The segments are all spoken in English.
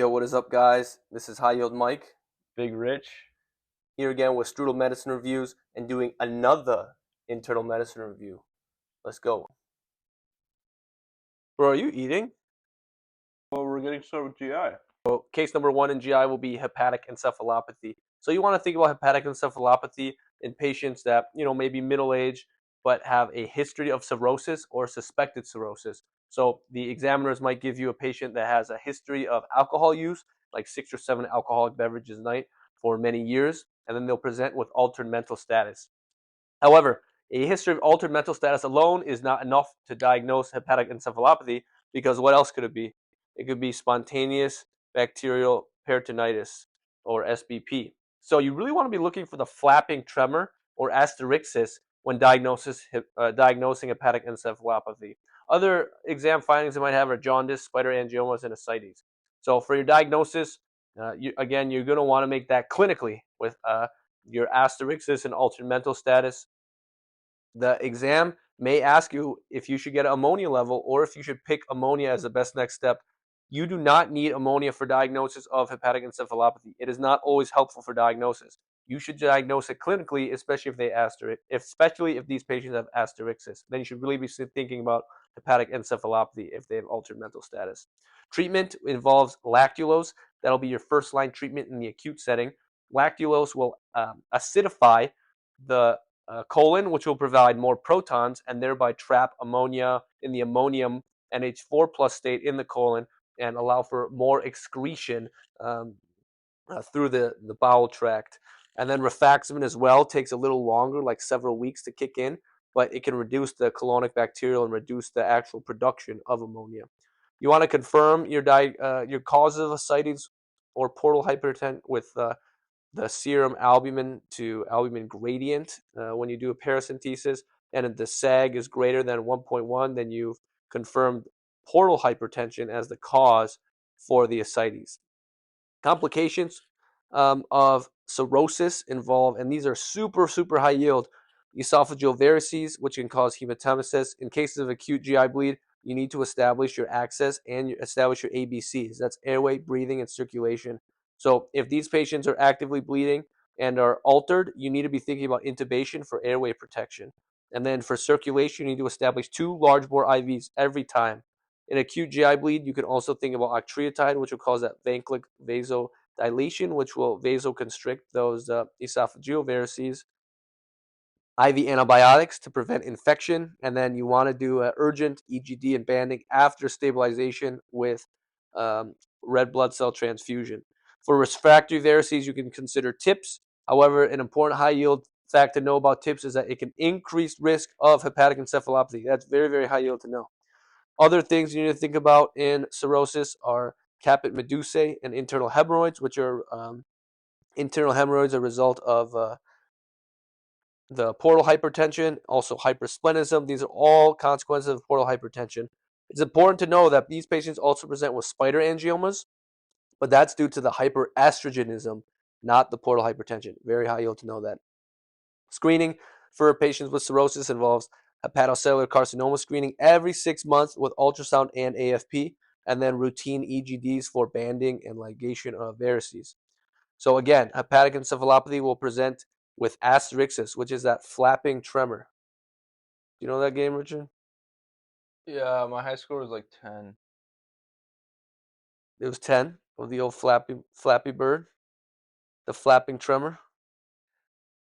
Yo, what is up, guys? This is High Yield Mike, Big Rich. here again with Strudel Medicine Reviews and doing another internal medicine review. Let's go. Bro, are you eating? Well, we're getting started with GI. So, case number 1 in GI will be hepatic encephalopathy. So you want to think about hepatic encephalopathy in patients that, maybe middle-aged but have a history of cirrhosis or suspected cirrhosis. So the examiners might give you a patient that has a history of alcohol use, like 6 or 7 alcoholic beverages a night for many years, and then they'll present with altered mental status. However, a history of altered mental status alone is not enough to diagnose hepatic encephalopathy, because what else could it be? It could be spontaneous bacterial peritonitis, or SBP. So you really want to be looking for the flapping tremor or asterixis when diagnosing hepatic encephalopathy. Other exam findings they might have are jaundice, spider angiomas, and ascites. So for your diagnosis, you're going to want to make that clinically with your asterixis and altered mental status. The exam may ask you if you should get an ammonia level or if you should pick ammonia as the best next step. You do not need ammonia for diagnosis of hepatic encephalopathy. It is not always helpful for diagnosis. You should diagnose it clinically, especially if these patients have asterixis. Then you should really be thinking about hepatic encephalopathy if they have altered mental status. Treatment involves lactulose. That'll be your first line treatment in the acute setting. Lactulose will acidify the colon, which will provide more protons and thereby trap ammonia in the ammonium NH4 plus state in the colon and allow for more excretion through the bowel tract. And then rifaximin as well takes a little longer, like several weeks to kick in, but it can reduce the colonic bacterial and reduce the actual production of ammonia. You want to confirm your cause of ascites or portal hypertension with the serum albumin to albumin gradient when you do a paracentesis, and if the SAG is greater than 1.1, then you've confirmed portal hypertension as the cause for the ascites. Complications of cirrhosis involve, and these are super, super high yield, esophageal varices, which can cause hematemesis. In cases of acute GI bleed, you need to establish your access and establish your ABCs. That's airway, breathing, and circulation. So if these patients are actively bleeding and are altered, you need to be thinking about intubation for airway protection. And then for circulation, you need to establish 2 large bore IVs every time. In acute GI bleed, you can also think about octreotide, which will cause that vancomycin vasodilation, which will vasoconstrict those esophageal varices. IV antibiotics to prevent infection, and then you want to do urgent EGD and banding after stabilization with red blood cell transfusion. For refractory varices, you can consider TIPS. However, an important high yield fact to know about TIPS is that it can increase risk of hepatic encephalopathy. That's very, very high yield to know. Other things you need to think about in cirrhosis are caput medusae and internal hemorrhoids, which are internal hemorrhoids a result of the portal hypertension, also hypersplenism. These are all consequences of portal hypertension. It's important to know that these patients also present with spider angiomas, but that's due to the hyperestrogenism, not the portal hypertension. Very high yield to know that. Screening for patients with cirrhosis involves hepatocellular carcinoma screening every 6 months with ultrasound and AFP, and then routine EGDs for banding and ligation of varices. So again, hepatic encephalopathy will present with asterixis, which is that flapping tremor. Do you know that game, Richard? Yeah, my high score was like 10. It was 10 of the old flappy bird, the flapping tremor.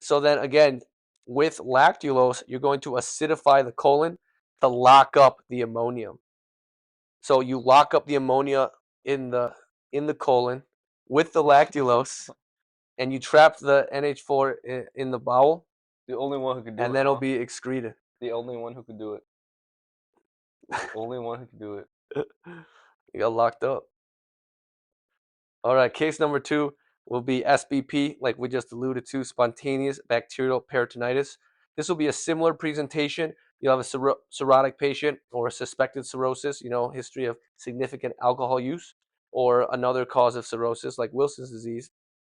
So then again, with lactulose, you're going to acidify the colon to lock up the ammonium. So you lock up the ammonia in the colon with the lactulose, and you trap the NH4 in the bowel, The only one who could do it. and then it'll be excreted. The only one who could do it. The only one who could do it. You got locked up. All right, case number 2 will be SBP, like we just alluded to, spontaneous bacterial peritonitis. This will be a similar presentation. You'll have a cirrhotic patient or a suspected cirrhosis, history of significant alcohol use, or another cause of cirrhosis like Wilson's disease,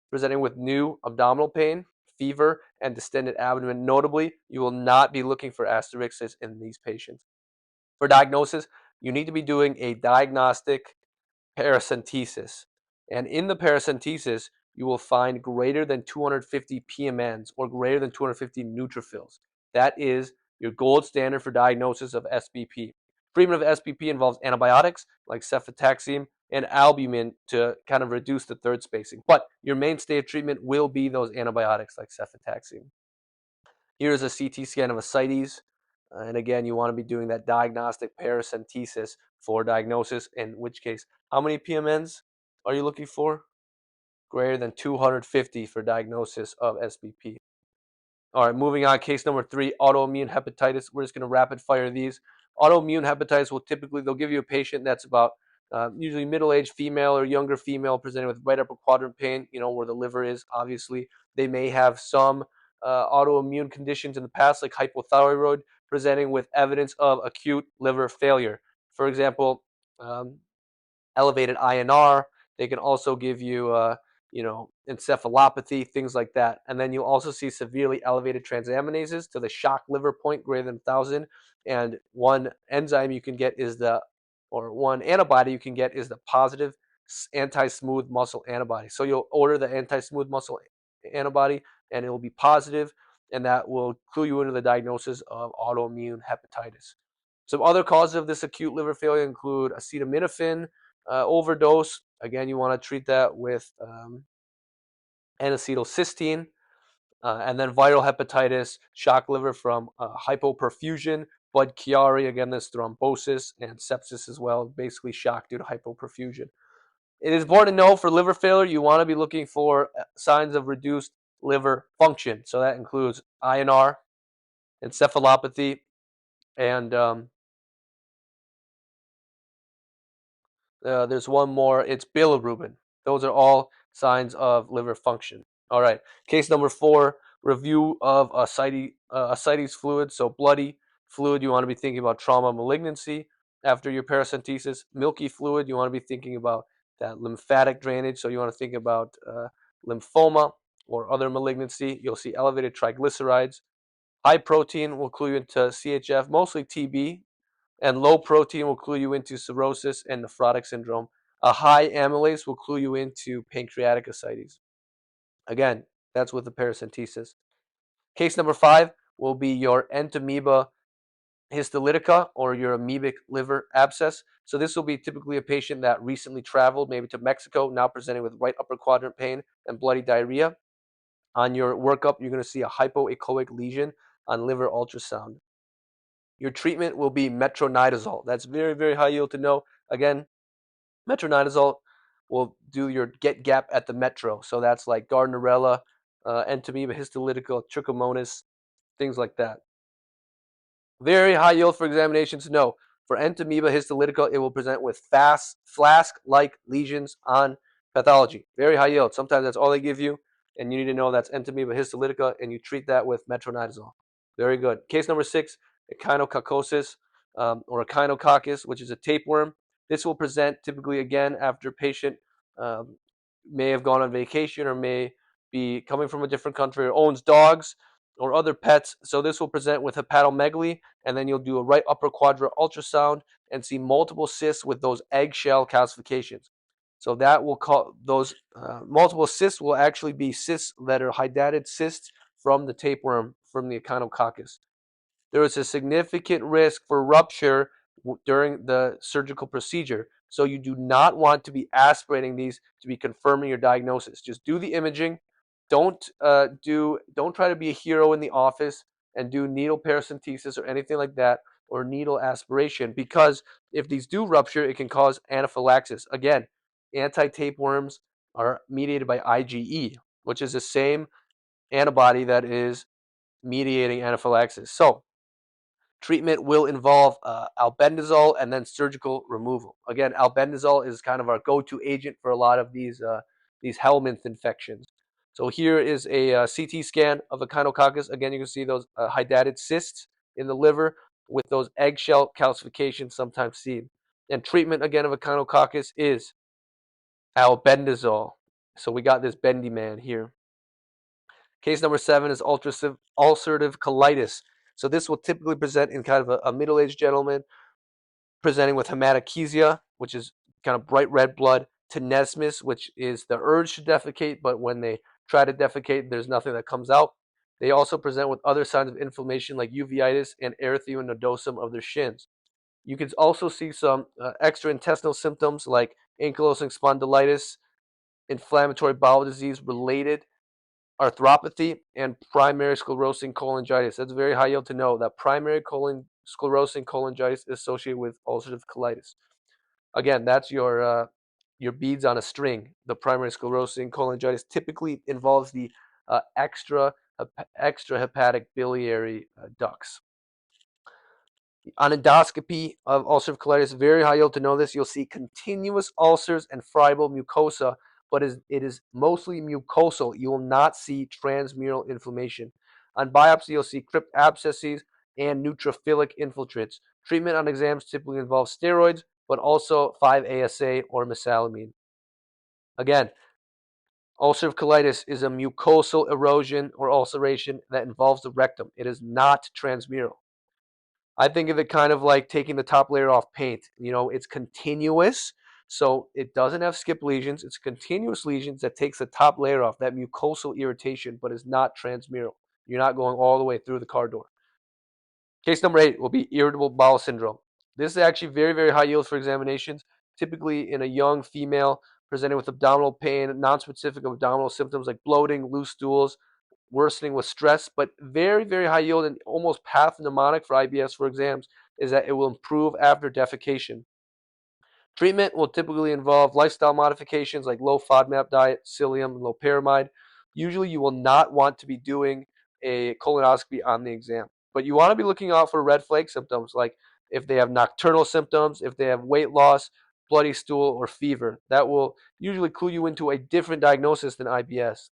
presenting with new abdominal pain, fever, and distended abdomen. Notably, you will not be looking for asterixis in these patients. For diagnosis, you need to be doing a diagnostic paracentesis. And in the paracentesis, you will find greater than 250 PMNs or greater than 250 neutrophils. That is your gold standard for diagnosis of SBP. Treatment of SBP involves antibiotics like cefotaxime and albumin to kind of reduce the third spacing. But your mainstay of treatment will be those antibiotics like cefotaxime. Here's a CT scan of ascites. And again, you want to be doing that diagnostic paracentesis for diagnosis, in which case, how many PMNs are you looking for? Greater than 250 for diagnosis of SBP. All right, moving on. Case number 3, autoimmune hepatitis. We're just going to rapid fire these. Autoimmune hepatitis will typically, they'll give you a patient that's about usually middle-aged female or younger female presenting with right upper quadrant pain, where the liver is, obviously. They may have some autoimmune conditions in the past, like hypothyroid, presenting with evidence of acute liver failure. For example, elevated INR. They can also give you, encephalopathy, things like that. And then you also see severely elevated transaminases to the shock liver point greater than 1,000. And one enzyme you can get is one antibody you can get is the positive anti-smooth muscle antibody. So you'll order the anti-smooth muscle antibody and it will be positive, and that will clue you into the diagnosis of autoimmune hepatitis. Some other causes of this acute liver failure include acetaminophen overdose. Again, you want to treat that with N-acetylcysteine. And then viral hepatitis, shock liver from hypoperfusion, Budd-Chiari, again, this thrombosis, and sepsis as well, basically shock due to hypoperfusion. It is important to know for liver failure, you want to be looking for signs of reduced liver function. So that includes INR, encephalopathy, and there's one more. It's bilirubin. Those are all signs of liver function. All right. Case number 4, review of ascites fluid. So bloody fluid, you want to be thinking about trauma, malignancy. After your paracentesis, milky fluid, you want to be thinking about that lymphatic drainage. So you want to think about lymphoma or other malignancy. You'll see elevated triglycerides. High protein will clue you into CHF, mostly TB, and low protein will clue you into cirrhosis and nephrotic syndrome. A high amylase will clue you into pancreatic ascites. Again, that's with the paracentesis. Case number 5 will be your entamoeba histolytica or your amoebic liver abscess. So this will be typically a patient that recently traveled maybe to Mexico, now presenting with right upper quadrant pain and bloody diarrhea. On your workup, you're going to see a hypoechoic lesion on liver ultrasound. Your treatment will be metronidazole. That's very, very high yield to know. Again, metronidazole will do your get gap at the metro. So that's like Gardnerella, entamoeba histolytica, trichomonas, things like that. Very high yield for examinations. No, for entamoeba histolytica, it will present with fast flask-like lesions on pathology. Very high yield. Sometimes that's all they give you, and you need to know that's entamoeba histolytica, and you treat that with metronidazole. Very good. Case number 6, echinococcosis or echinococcus, which is a tapeworm. This will present typically again after patient may have gone on vacation or may be coming from a different country or owns dogs or other pets. So this will present with hepatomegaly, and then you'll do a right upper quadrant ultrasound and see multiple cysts with those eggshell calcifications. So that will call those multiple cysts will actually be cysts that are hydatid cysts from the tapeworm, from the echinococcus. There is a significant risk for rupture during the surgical procedure. So you do not want to be aspirating these to be confirming your diagnosis. Just do the imaging. Don't try to be a hero in the office and do needle paracentesis or anything like that, or needle aspiration, because if these do rupture, it can cause anaphylaxis. Again, anti-tapeworms are mediated by IgE, which is the same antibody that is mediating anaphylaxis. So treatment will involve albendazole and then surgical removal. Again, albendazole is kind of our go-to agent for a lot of these helminth infections. So here is a CT scan of echinococcus. Again, you can see those hydatid cysts in the liver with those eggshell calcifications sometimes seen. And treatment, again, of echinococcus is albendazole. So we got this bendy man here. Case number 7 is ulcerative colitis. So this will typically present in kind of a middle-aged gentleman presenting with hematochezia, which is kind of bright red blood, tenesmus, which is the urge to defecate, but when they try to defecate, there's nothing that comes out. They also present with other signs of inflammation like uveitis and erythema of their shins. You can also see some extraintestinal symptoms like ankylosing spondylitis, inflammatory bowel disease related arthropathy, and primary sclerosing cholangitis. That's very high yield to know that primary sclerosing cholangitis is associated with ulcerative colitis. Again, that's your beads on a string. The primary sclerosing cholangitis typically involves the extrahepatic biliary ducts. On endoscopy of ulcerative colitis, very high yield to know this. You'll see continuous ulcers and friable mucosa, but it is mostly mucosal. You will not see transmural inflammation. On biopsy, you'll see crypt abscesses and neutrophilic infiltrates. Treatment on exams typically involves steroids, but also 5-ASA or mesalamine. Again, ulcerative colitis is a mucosal erosion or ulceration that involves the rectum. It is not transmural. I think of it kind of like taking the top layer off paint. It's continuous, so it doesn't have skip lesions. It's continuous lesions that takes the top layer off, that mucosal irritation, but is not transmural. You're not going all the way through the car door. Case number 8 will be irritable bowel syndrome. This is actually very, very high yield for examinations, typically in a young female presenting with abdominal pain, nonspecific abdominal symptoms like bloating, loose stools, worsening with stress, but very, very high yield and almost pathognomonic for IBS for exams is that it will improve after defecation. Treatment will typically involve lifestyle modifications like low FODMAP diet, psyllium, and loperamide. Usually you will not want to be doing a colonoscopy on the exam, but you want to be looking out for red flag symptoms like if they have nocturnal symptoms, if they have weight loss, bloody stool, or fever. That will usually clue you into a different diagnosis than IBS.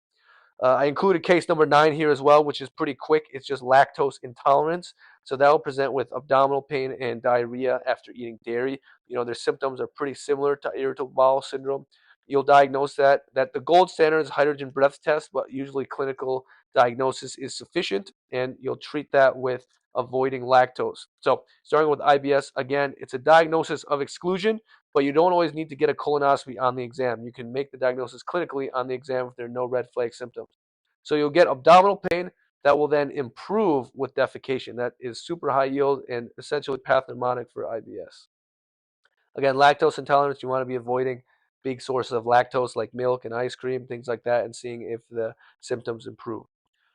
I included case number 9 here as well, which is pretty quick. It's just lactose intolerance. So that will present with abdominal pain and diarrhea after eating dairy. Their symptoms are pretty similar to irritable bowel syndrome. You'll diagnose that the gold standard is hydrogen breath test, but usually clinical diagnosis is sufficient, and you'll treat that with avoiding lactose. So starting with IBS, again, it's a diagnosis of exclusion, but you don't always need to get a colonoscopy on the exam. You can make the diagnosis clinically on the exam if there are no red flag symptoms. So you'll get abdominal pain that will then improve with defecation. That is super high yield and essentially pathognomonic for IBS. Again, lactose intolerance, you want to be avoiding big sources of lactose like milk and ice cream, things like that, and seeing if the symptoms improve.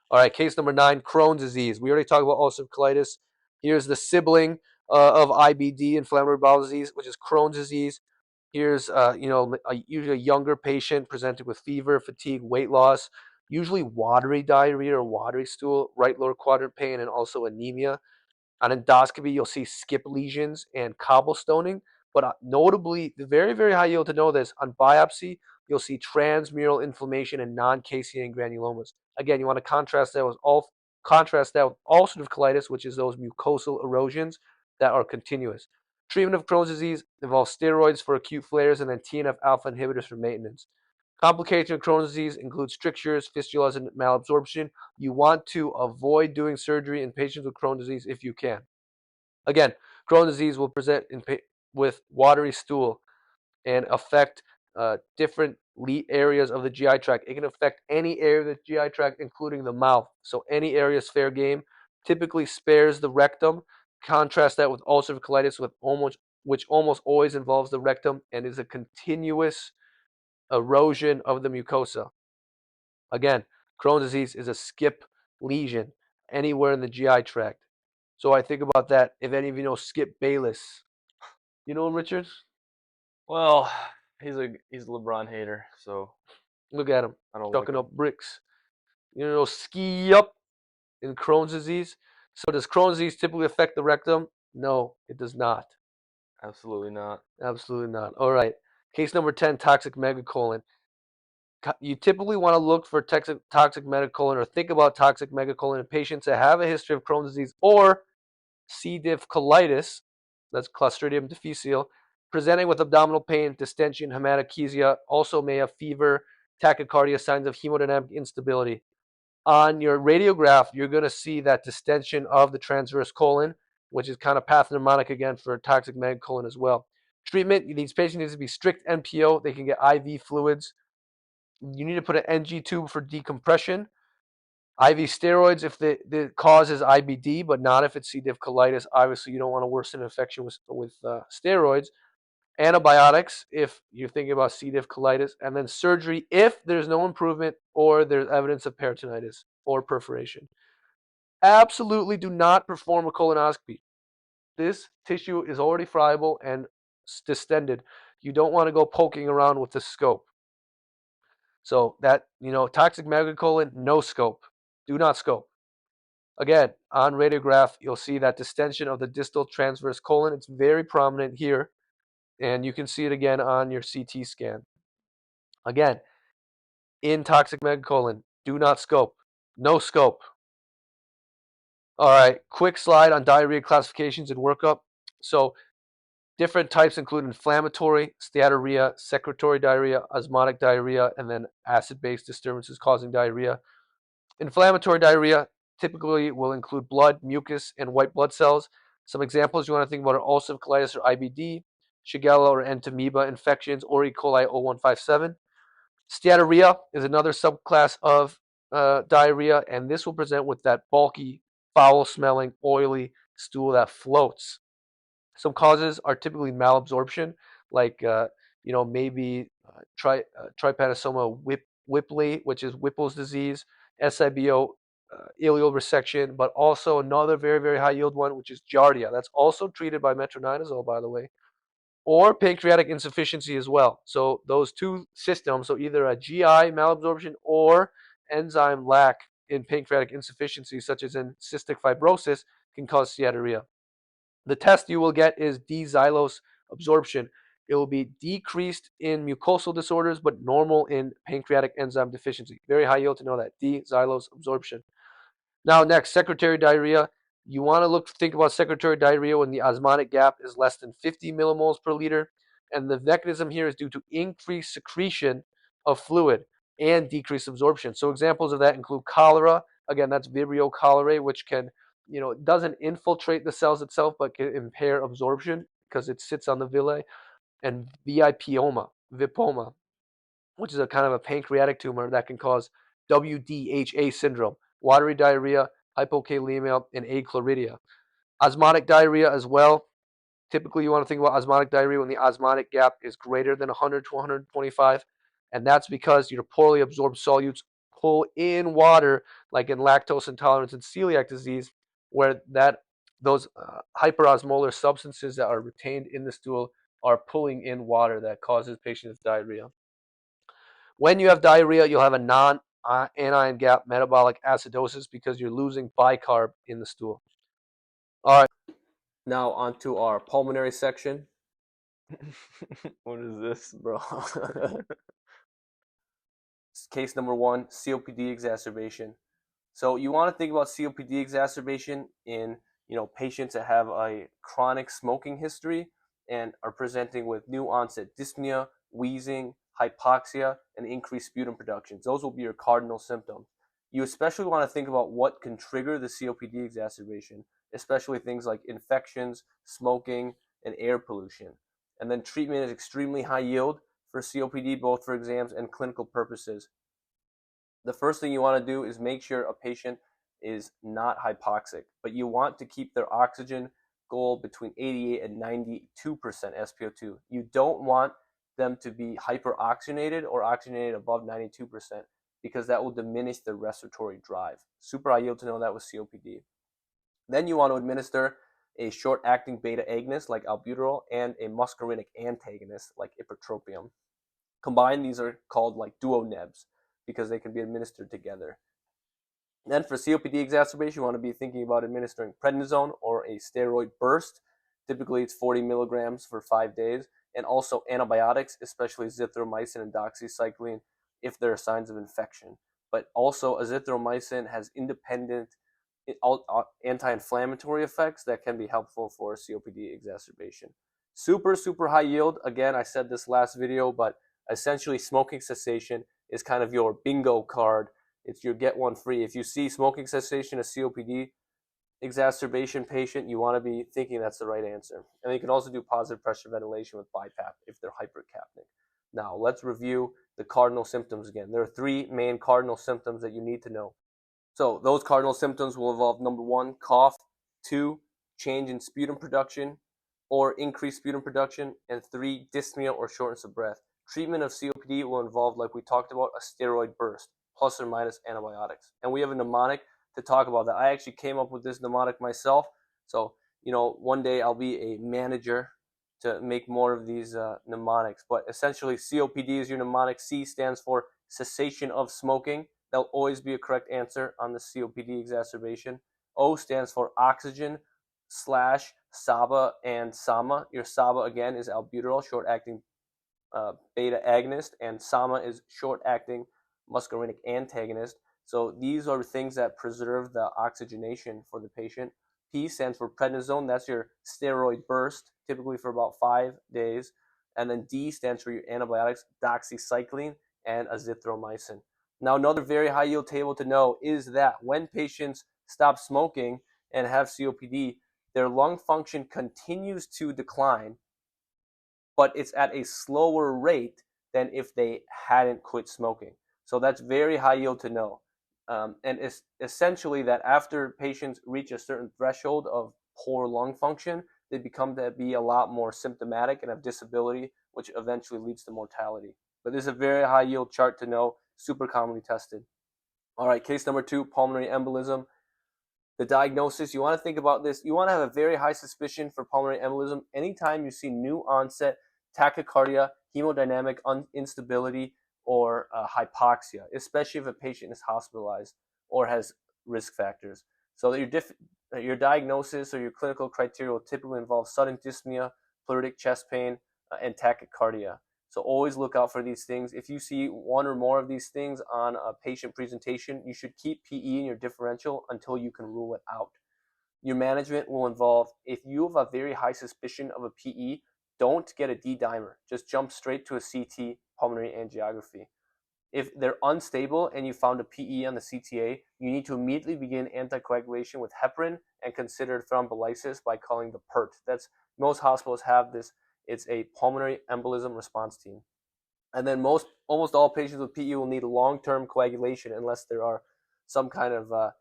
All right, case number 9, Crohn's disease. We already talked about ulcerative colitis. Here's the sibling of IBD, inflammatory bowel disease, which is Crohn's disease. Here's usually a younger patient presented with fever, fatigue, weight loss, usually watery diarrhea or watery stool, right lower quadrant pain, and also anemia. On endoscopy, you'll see skip lesions and cobblestoning, but notably, very, very high yield to know this, on biopsy, you'll see transmural inflammation and non-caseating granulomas. Again, you want to contrast that with ulcerative colitis, which is those mucosal erosions that are continuous. Treatment of Crohn's disease involves steroids for acute flares and then TNF alpha inhibitors for maintenance. Complications of Crohn's disease include strictures, fistulas, and malabsorption. You want to avoid doing surgery in patients with Crohn's disease if you can. Again, Crohn's disease will present with watery stool and affect different areas of the GI tract. It can affect any area of the GI tract, including the mouth. So any area is fair game. Typically spares the rectum. Contrast that with ulcerative colitis, which almost always involves the rectum and is a continuous erosion of the mucosa. Again, Crohn's disease is a skip lesion anywhere in the GI tract. So I think about that. If any of you know Skip Bayless, you know him, Richard? Well, he's a LeBron hater, so Look at him, I don't like chucking him. up bricks. You know, ski up in Crohn's disease. So does Crohn's disease typically affect the rectum? No, it does not. Absolutely not. Absolutely not. All right. Case number 10, toxic megacolon. You typically want to look for toxic megacolon or think about toxic megacolon in patients that have a history of Crohn's disease or C. diff colitis, that's Clostridium difficile, presenting with abdominal pain, distension, hematochezia, also may have fever, tachycardia, signs of hemodynamic instability. On your radiograph, you're going to see that distension of the transverse colon, which is kind of pathognomonic again for toxic megacolon as well. Treatment, these patients need to be strict NPO. They can get IV fluids. You need to put an NG tube for decompression. IV steroids if the cause is IBD, but not if it's C. diff colitis. Obviously, you don't want to worsen an infection with steroids. Antibiotics if you're thinking about C. diff colitis. And then surgery if there's no improvement or there's evidence of peritonitis or perforation. Absolutely do not perform a colonoscopy. This tissue is already friable and distended. You don't want to go poking around with the scope. So that, toxic megacolon, no scope. Do not scope. Again, on radiograph, you'll see that distension of the distal transverse colon. It's very prominent here, and you can see it again on your CT scan. Again, in toxic megacolon, do not scope. No scope. All right, quick slide on diarrhea classifications and workup. So different types include inflammatory, steatorrhea, secretory diarrhea, osmotic diarrhea, and then acid-base disturbances causing diarrhea. Inflammatory diarrhea typically will include blood, mucus, and white blood cells. Some examples you want to think about are ulcerative colitis or IBD, Shigella or Entamoeba infections, or E. coli 0157. Steatorrhea is another subclass of diarrhea, and this will present with that bulky, foul-smelling, oily stool that floats. Some causes are typically malabsorption, like maybe trypanosoma Whipple, which is Whipple's disease, SIBO, ileal resection, but also another very, very high yield one, which is Giardia. That's also treated by metronidazole, by the way, or pancreatic insufficiency as well. So those two systems, so either a GI malabsorption or enzyme lack in pancreatic insufficiency, such as in cystic fibrosis, can cause steatorrhea. The test you will get is D-xylose absorption. It will be decreased in mucosal disorders, but normal in pancreatic enzyme deficiency. Very high yield to know that. D-xylose absorption. Now, next, secretory diarrhea. You want to think about secretory diarrhea when the osmotic gap is less than 50 millimoles per liter. And the mechanism here is due to increased secretion of fluid and decreased absorption. So examples of that include cholera. Again, that's Vibrio cholerae, which can, it doesn't infiltrate the cells itself, but can impair absorption because it sits on the villi. And vipoma, which is a kind of a pancreatic tumor that can cause WDHA syndrome, watery diarrhea, hypokalemia, and achlorhydria. Osmotic diarrhea as well. Typically, you want to think about osmotic diarrhea when the osmotic gap is greater than 100 to 125, and that's because your poorly absorbed solutes pull in water, like in lactose intolerance and celiac disease, where those hyperosmolar substances that are retained in the stool are pulling in water that causes patients diarrhea. When you have diarrhea, you'll have a non-anion gap metabolic acidosis because you're losing bicarb in the stool. All right. Now onto our pulmonary section. What is this? Bro. Case number 1, COPD exacerbation. So you want to think about COPD exacerbation in patients that have a chronic smoking history and are presenting with new onset dyspnea, wheezing, hypoxia, and increased sputum production. Those will be your cardinal symptoms. You especially want to think about what can trigger the COPD exacerbation, especially things like infections, smoking, and air pollution. And then treatment is extremely high yield for COPD, both for exams and clinical purposes. The first thing you want to do is make sure a patient is not hypoxic, but you want to keep their oxygen goal between 88 and 92% SpO2. You don't want them to be hyperoxygenated or oxygenated above 92% because that will diminish their respiratory drive. Super high yield to know that with COPD. Then you want to administer a short-acting beta agonist like albuterol and a muscarinic antagonist like ipratropium. Combined, these are called like duonebs because they can be administered together. Then for COPD exacerbation, you want to be thinking about administering prednisone or a steroid burst. Typically, it's 40 milligrams for 5 days, and also antibiotics, especially azithromycin and doxycycline, if there are signs of infection. But also, azithromycin has independent anti-inflammatory effects that can be helpful for COPD exacerbation. Super, super high yield. Again, I said this last video, but essentially smoking cessation is kind of your bingo card. It's your get one free. If you see smoking cessation of COPD, exacerbation patient, you want to be thinking that's the right answer. And you can also do positive pressure ventilation with BiPAP if they're hypercapnic. Now, let's review the cardinal symptoms again. There are three main cardinal symptoms that you need to know. So those cardinal symptoms will involve number 1, cough, 2, change in sputum production or increased sputum production, and 3, dyspnea or shortness of breath. Treatment of COPD will involve, like we talked about, a steroid burst, plus or minus antibiotics. And we have a mnemonic to talk about that. I actually came up with this mnemonic myself. So, one day I'll be a manager to make more of these mnemonics. But essentially, COPD is your mnemonic. C stands for cessation of smoking. There'll always be a correct answer on the COPD exacerbation. O stands for oxygen / SABA and SAMA. Your SABA, again, is albuterol, short-acting beta agonist, and SAMA is short-acting muscarinic antagonist. So these are things that preserve the oxygenation for the patient. P stands for prednisone. That's your steroid burst, typically for about 5 days. And then D stands for your antibiotics, doxycycline and azithromycin. Now, another very high yield table to know is that when patients stop smoking and have COPD, their lung function continues to decline, but it's at a slower rate than if they hadn't quit smoking. So that's very high yield to know. And it's essentially that after patients reach a certain threshold of poor lung function, they become to be a lot more symptomatic and have disability, which eventually leads to mortality. But this is a very high yield chart to know, super commonly tested. All right, case number 2, pulmonary embolism. The diagnosis, you want to think about this. You want to have a very high suspicion for pulmonary embolism anytime you see new onset tachycardia, hemodynamic instability, or hypoxia, especially if a patient is hospitalized or has risk factors. So your diagnosis or your clinical criteria will typically involve sudden dyspnea, pleuritic chest pain, and tachycardia. So always look out for these things. If you see one or more of these things on a patient presentation, you should keep PE in your differential until you can rule it out. Your management will involve, if you have a very high suspicion of a PE, don't get a D-dimer. Just jump straight to a CT, pulmonary angiography. If they're unstable and you found a PE on the CTA, you need to immediately begin anticoagulation with heparin and consider thrombolysis by calling the PERT. Most hospitals have this. It's a pulmonary embolism response team. And then almost all patients with PE will need long-term coagulation unless there are some kind of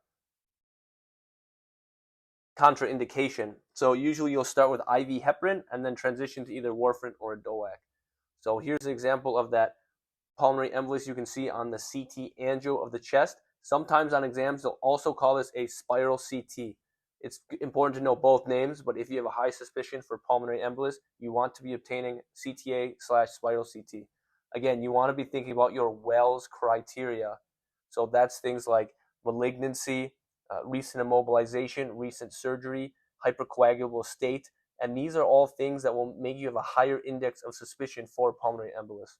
contraindication. So usually you'll start with IV heparin and then transition to either warfarin or a DOAC. So here's an example of that pulmonary embolus you can see on the CT angio of the chest. Sometimes on exams, they'll also call this a spiral CT. It's important to know both names, but if you have a high suspicion for pulmonary embolus, you want to be obtaining CTA/spiral CT. Again, you want to be thinking about your Wells criteria. So that's things like malignancy, recent immobilization, recent surgery, hypercoagulable state, and these are all things that will make you have a higher index of suspicion for pulmonary embolus.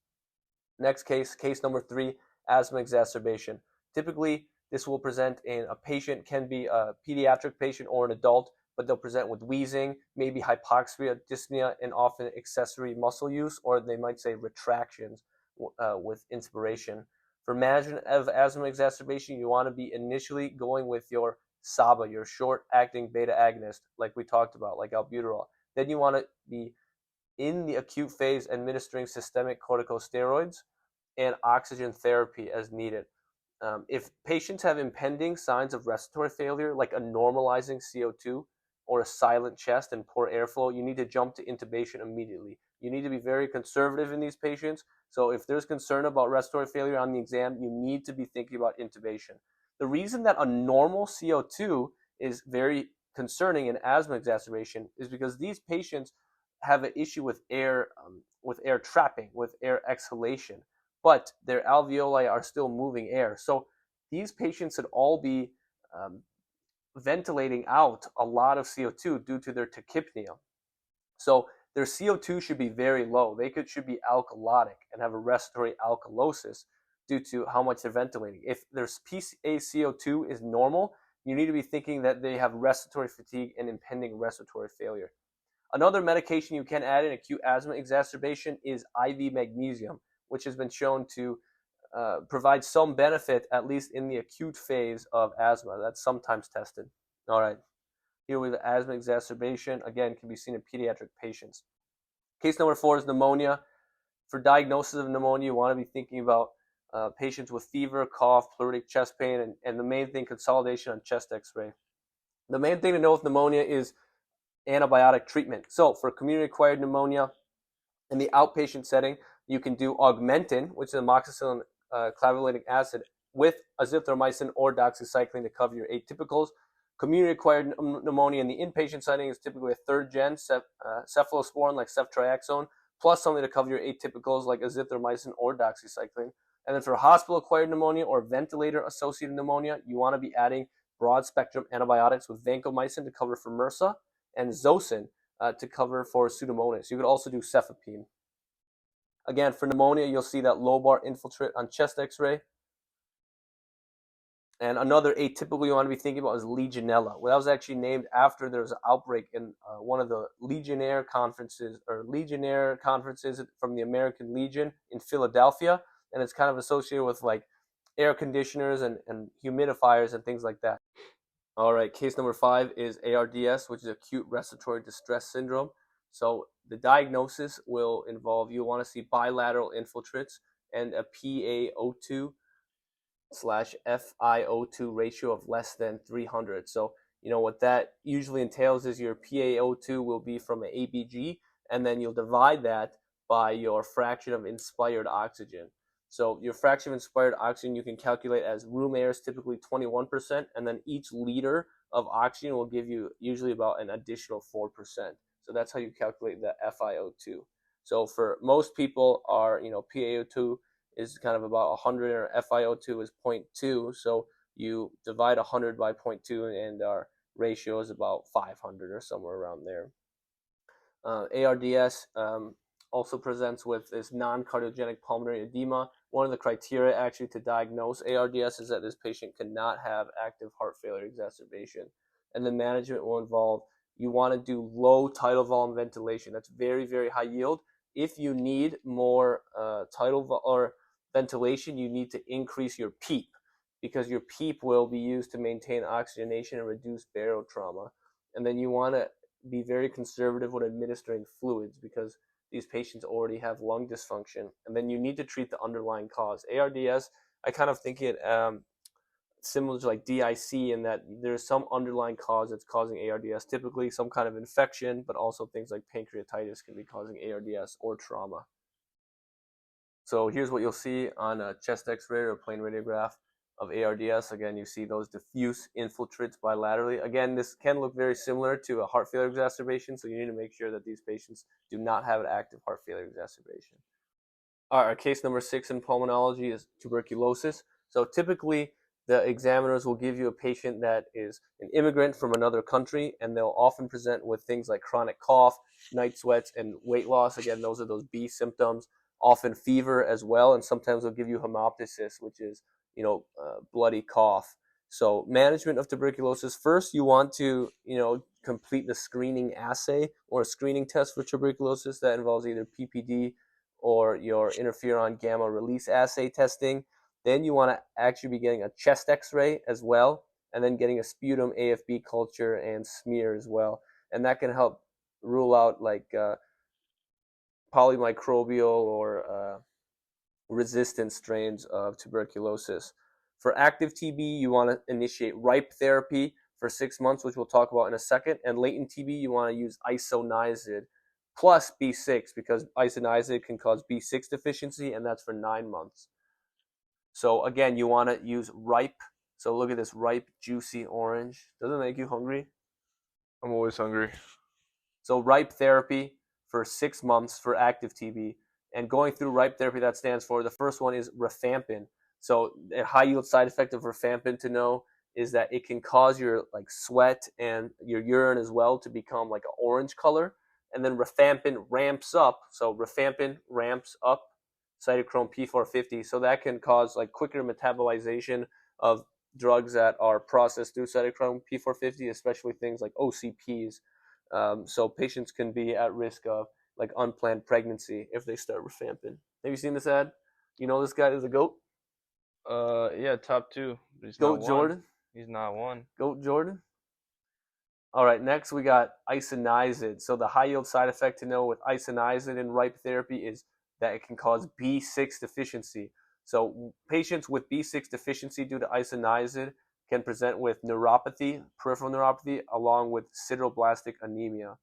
Next case number 3, asthma exacerbation. Typically, this will present in a patient, can be a pediatric patient or an adult, but they'll present with wheezing, maybe hypoxia, dyspnea, and often accessory muscle use, or they might say retractions with inspiration. For management of asthma exacerbation, you want to be initially going with your SABA, your short-acting beta agonist, like we talked about, like albuterol. Then you want to be in the acute phase administering systemic corticosteroids and oxygen therapy as needed. If patients have impending signs of respiratory failure, like a normalizing CO2 or a silent chest and poor airflow, you need to jump to intubation immediately. You need to be very conservative in these patients. So if there's concern about respiratory failure on the exam, you need to be thinking about intubation. The reason that a normal CO2 is very concerning in asthma exacerbation is because these patients have an issue with air trapping, with air exhalation, but their alveoli are still moving air. So these patients should all be ventilating out a lot of CO2 due to their tachypnea. So their CO2 should be very low. They should be alkalotic and have a respiratory alkalosis due to how much they're ventilating. If their PaCO2 is normal, you need to be thinking that they have respiratory fatigue and impending respiratory failure. Another medication you can add in acute asthma exacerbation is IV magnesium, which has been shown to provide some benefit, at least in the acute phase of asthma. That's sometimes tested. All right. Here we have asthma exacerbation. Again, can be seen in pediatric patients. Case number 4 is pneumonia. For diagnosis of pneumonia, you want to be thinking about patients with fever, cough, pleuritic chest pain, and the main thing, consolidation on chest x-ray. The main thing to know with pneumonia is antibiotic treatment. So for community-acquired pneumonia, in the outpatient setting, you can do Augmentin, which is amoxicillin clavulanate acid, with azithromycin or doxycycline to cover your atypicals. Community-acquired pneumonia in the inpatient setting is typically a third-gen cephalosporin like ceftriaxone, plus something to cover your atypicals like azithromycin or doxycycline. And then for hospital-acquired pneumonia or ventilator-associated pneumonia, you want to be adding broad-spectrum antibiotics with vancomycin to cover for MRSA and Zosyn to cover for Pseudomonas. You could also do cefepime. Again, for pneumonia, you'll see that lobar infiltrate on chest x-ray. And another atypical you want to be thinking about is Legionella. Well, that was actually named after there was an outbreak in one of the Legionnaire conferences from the American Legion in Philadelphia. And it's kind of associated with like air conditioners and humidifiers and things like that. All right, case number 5 is ARDS, which is acute respiratory distress syndrome. So the diagnosis will involve, you want to see bilateral infiltrates and a PaO2/FiO2 ratio of less than 300. So, what that usually entails is your PaO2 will be from an ABG, and then you'll divide that by your fraction of inspired oxygen. So your fraction of inspired oxygen you can calculate as room air is typically 21%, and then each liter of oxygen will give you usually about an additional 4%. So that's how you calculate the FiO2. So for most people, our PaO2 is kind of about 100, or FiO2 is 0.2. So you divide 100 by 0.2, and our ratio is about 500 or somewhere around there. ARDS also presents with this non-cardiogenic pulmonary edema. One of the criteria actually to diagnose ARDS is that this patient cannot have active heart failure exacerbation. And the management will involve, you want to do low tidal volume ventilation. That's very, very high yield. If you need more or ventilation, you need to increase your PEEP, because your PEEP will be used to maintain oxygenation and reduce barotrauma. And then you want to be very conservative when administering fluids, because these patients already have lung dysfunction, and then you need to treat the underlying cause. ARDS, I kind of think it similar to like DIC in that there's some underlying cause that's causing ARDS, typically some kind of infection, but also things like pancreatitis can be causing ARDS or trauma. So here's what you'll see on a chest x-ray or a plain radiograph of ARDS. Again, you see those diffuse infiltrates bilaterally. Again, this can look very similar to a heart failure exacerbation, so you need to make sure that these patients do not have an active heart failure exacerbation. All right, our case number 6 in pulmonology is tuberculosis. So typically, the examiners will give you a patient that is an immigrant from another country, and they'll often present with things like chronic cough, night sweats, and weight loss. Again, those are those B symptoms. Often fever as well, and sometimes they'll give you hemoptysis, which is bloody cough. So management of tuberculosis, first you want to complete the screening assay or a screening test for tuberculosis that involves either PPD or your interferon gamma release assay testing. Then you want to actually be getting a chest x-ray as well, and then getting a sputum AFB culture and smear as well. And that can help rule out like polymicrobial or resistant strains of tuberculosis. For active TB, you want to initiate RIPE therapy for 6 months, which we'll talk about in a second. And latent TB, you want to use isoniazid plus B6, because isoniazid can cause B6 deficiency, and that's for 9 months. So again, you want to use RIPE. So look at this ripe, juicy orange. Doesn't it make you hungry? I'm always hungry. So RIPE therapy for 6 months for active TB. And going through RIPE therapy, that stands for, the first one is rifampin. So a high yield side effect of rifampin to know is that it can cause your like sweat and your urine as well to become like an orange color. And then rifampin ramps up. So rifampin ramps up cytochrome P450. So that can cause like quicker metabolization of drugs that are processed through cytochrome P450, especially things like OCPs. So patients can be at risk of like unplanned pregnancy if they start rifampin. Have you seen this ad? You know this guy is a goat? Yeah, top 2. But he's Goat not Jordan? one. He's not one. Goat Jordan? All right, next we got isoniazid. So the high yield side effect to know with isoniazid in ripe therapy is that it can cause B6 deficiency. So patients with B6 deficiency due to isoniazid can present with neuropathy, peripheral neuropathy, along with sideroblastic anemia.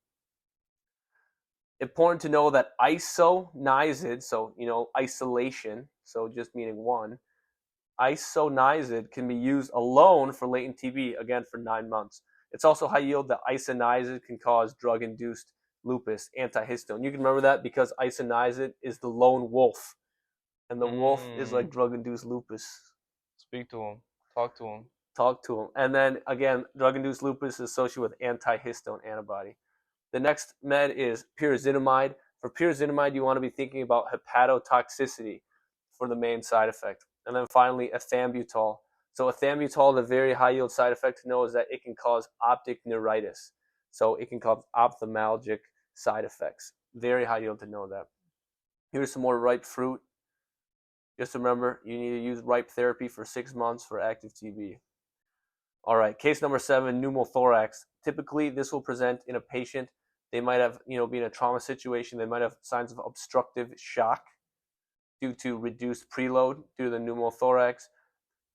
Important to know that isoniazid, so isolation, so just meaning one, isoniazid can be used alone for latent TB, again for 9 months. It's also high yield that isoniazid can cause drug-induced lupus, antihistone. You can remember that because isoniazid is the lone wolf, and the wolf is like drug-induced lupus. Speak to him. Talk to him. Talk to him. And then again, drug-induced lupus is associated with antihistone antibody. The next med is pyrazinamide. For pyrazinamide, you want to be thinking about hepatotoxicity for the main side effect. And then finally, ethambutol. So ethambutol, the very high yield side effect to know is that it can cause optic neuritis. So it can cause ophthalmologic side effects. Very high yield to know that. Here's some more ripe fruit. Just remember, you need to use ripe therapy for 6 months for active TB. All right, case number 7, pneumothorax. Typically, this will present in a patient. They might have, be in a trauma situation. They might have signs of obstructive shock due to reduced preload, due to the pneumothorax,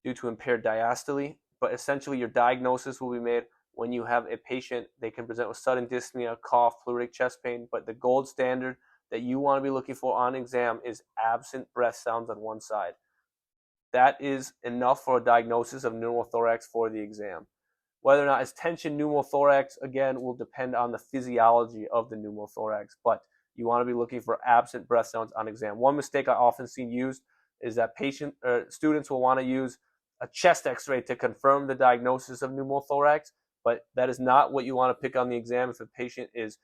due to impaired diastole. But essentially, your diagnosis will be made when you have a patient. They can present with sudden dyspnea, cough, pleuritic chest pain. But the gold standard that you want to be looking for on exam is absent breath sounds on one side. That is enough for a diagnosis of pneumothorax for the exam. Whether or not it's tension pneumothorax, again, will depend on the physiology of the pneumothorax, but you want to be looking for absent breath sounds on exam. One mistake I often see used is that students will want to use a chest x-ray to confirm the diagnosis of pneumothorax, but that is not what you want to pick on the exam if a patient is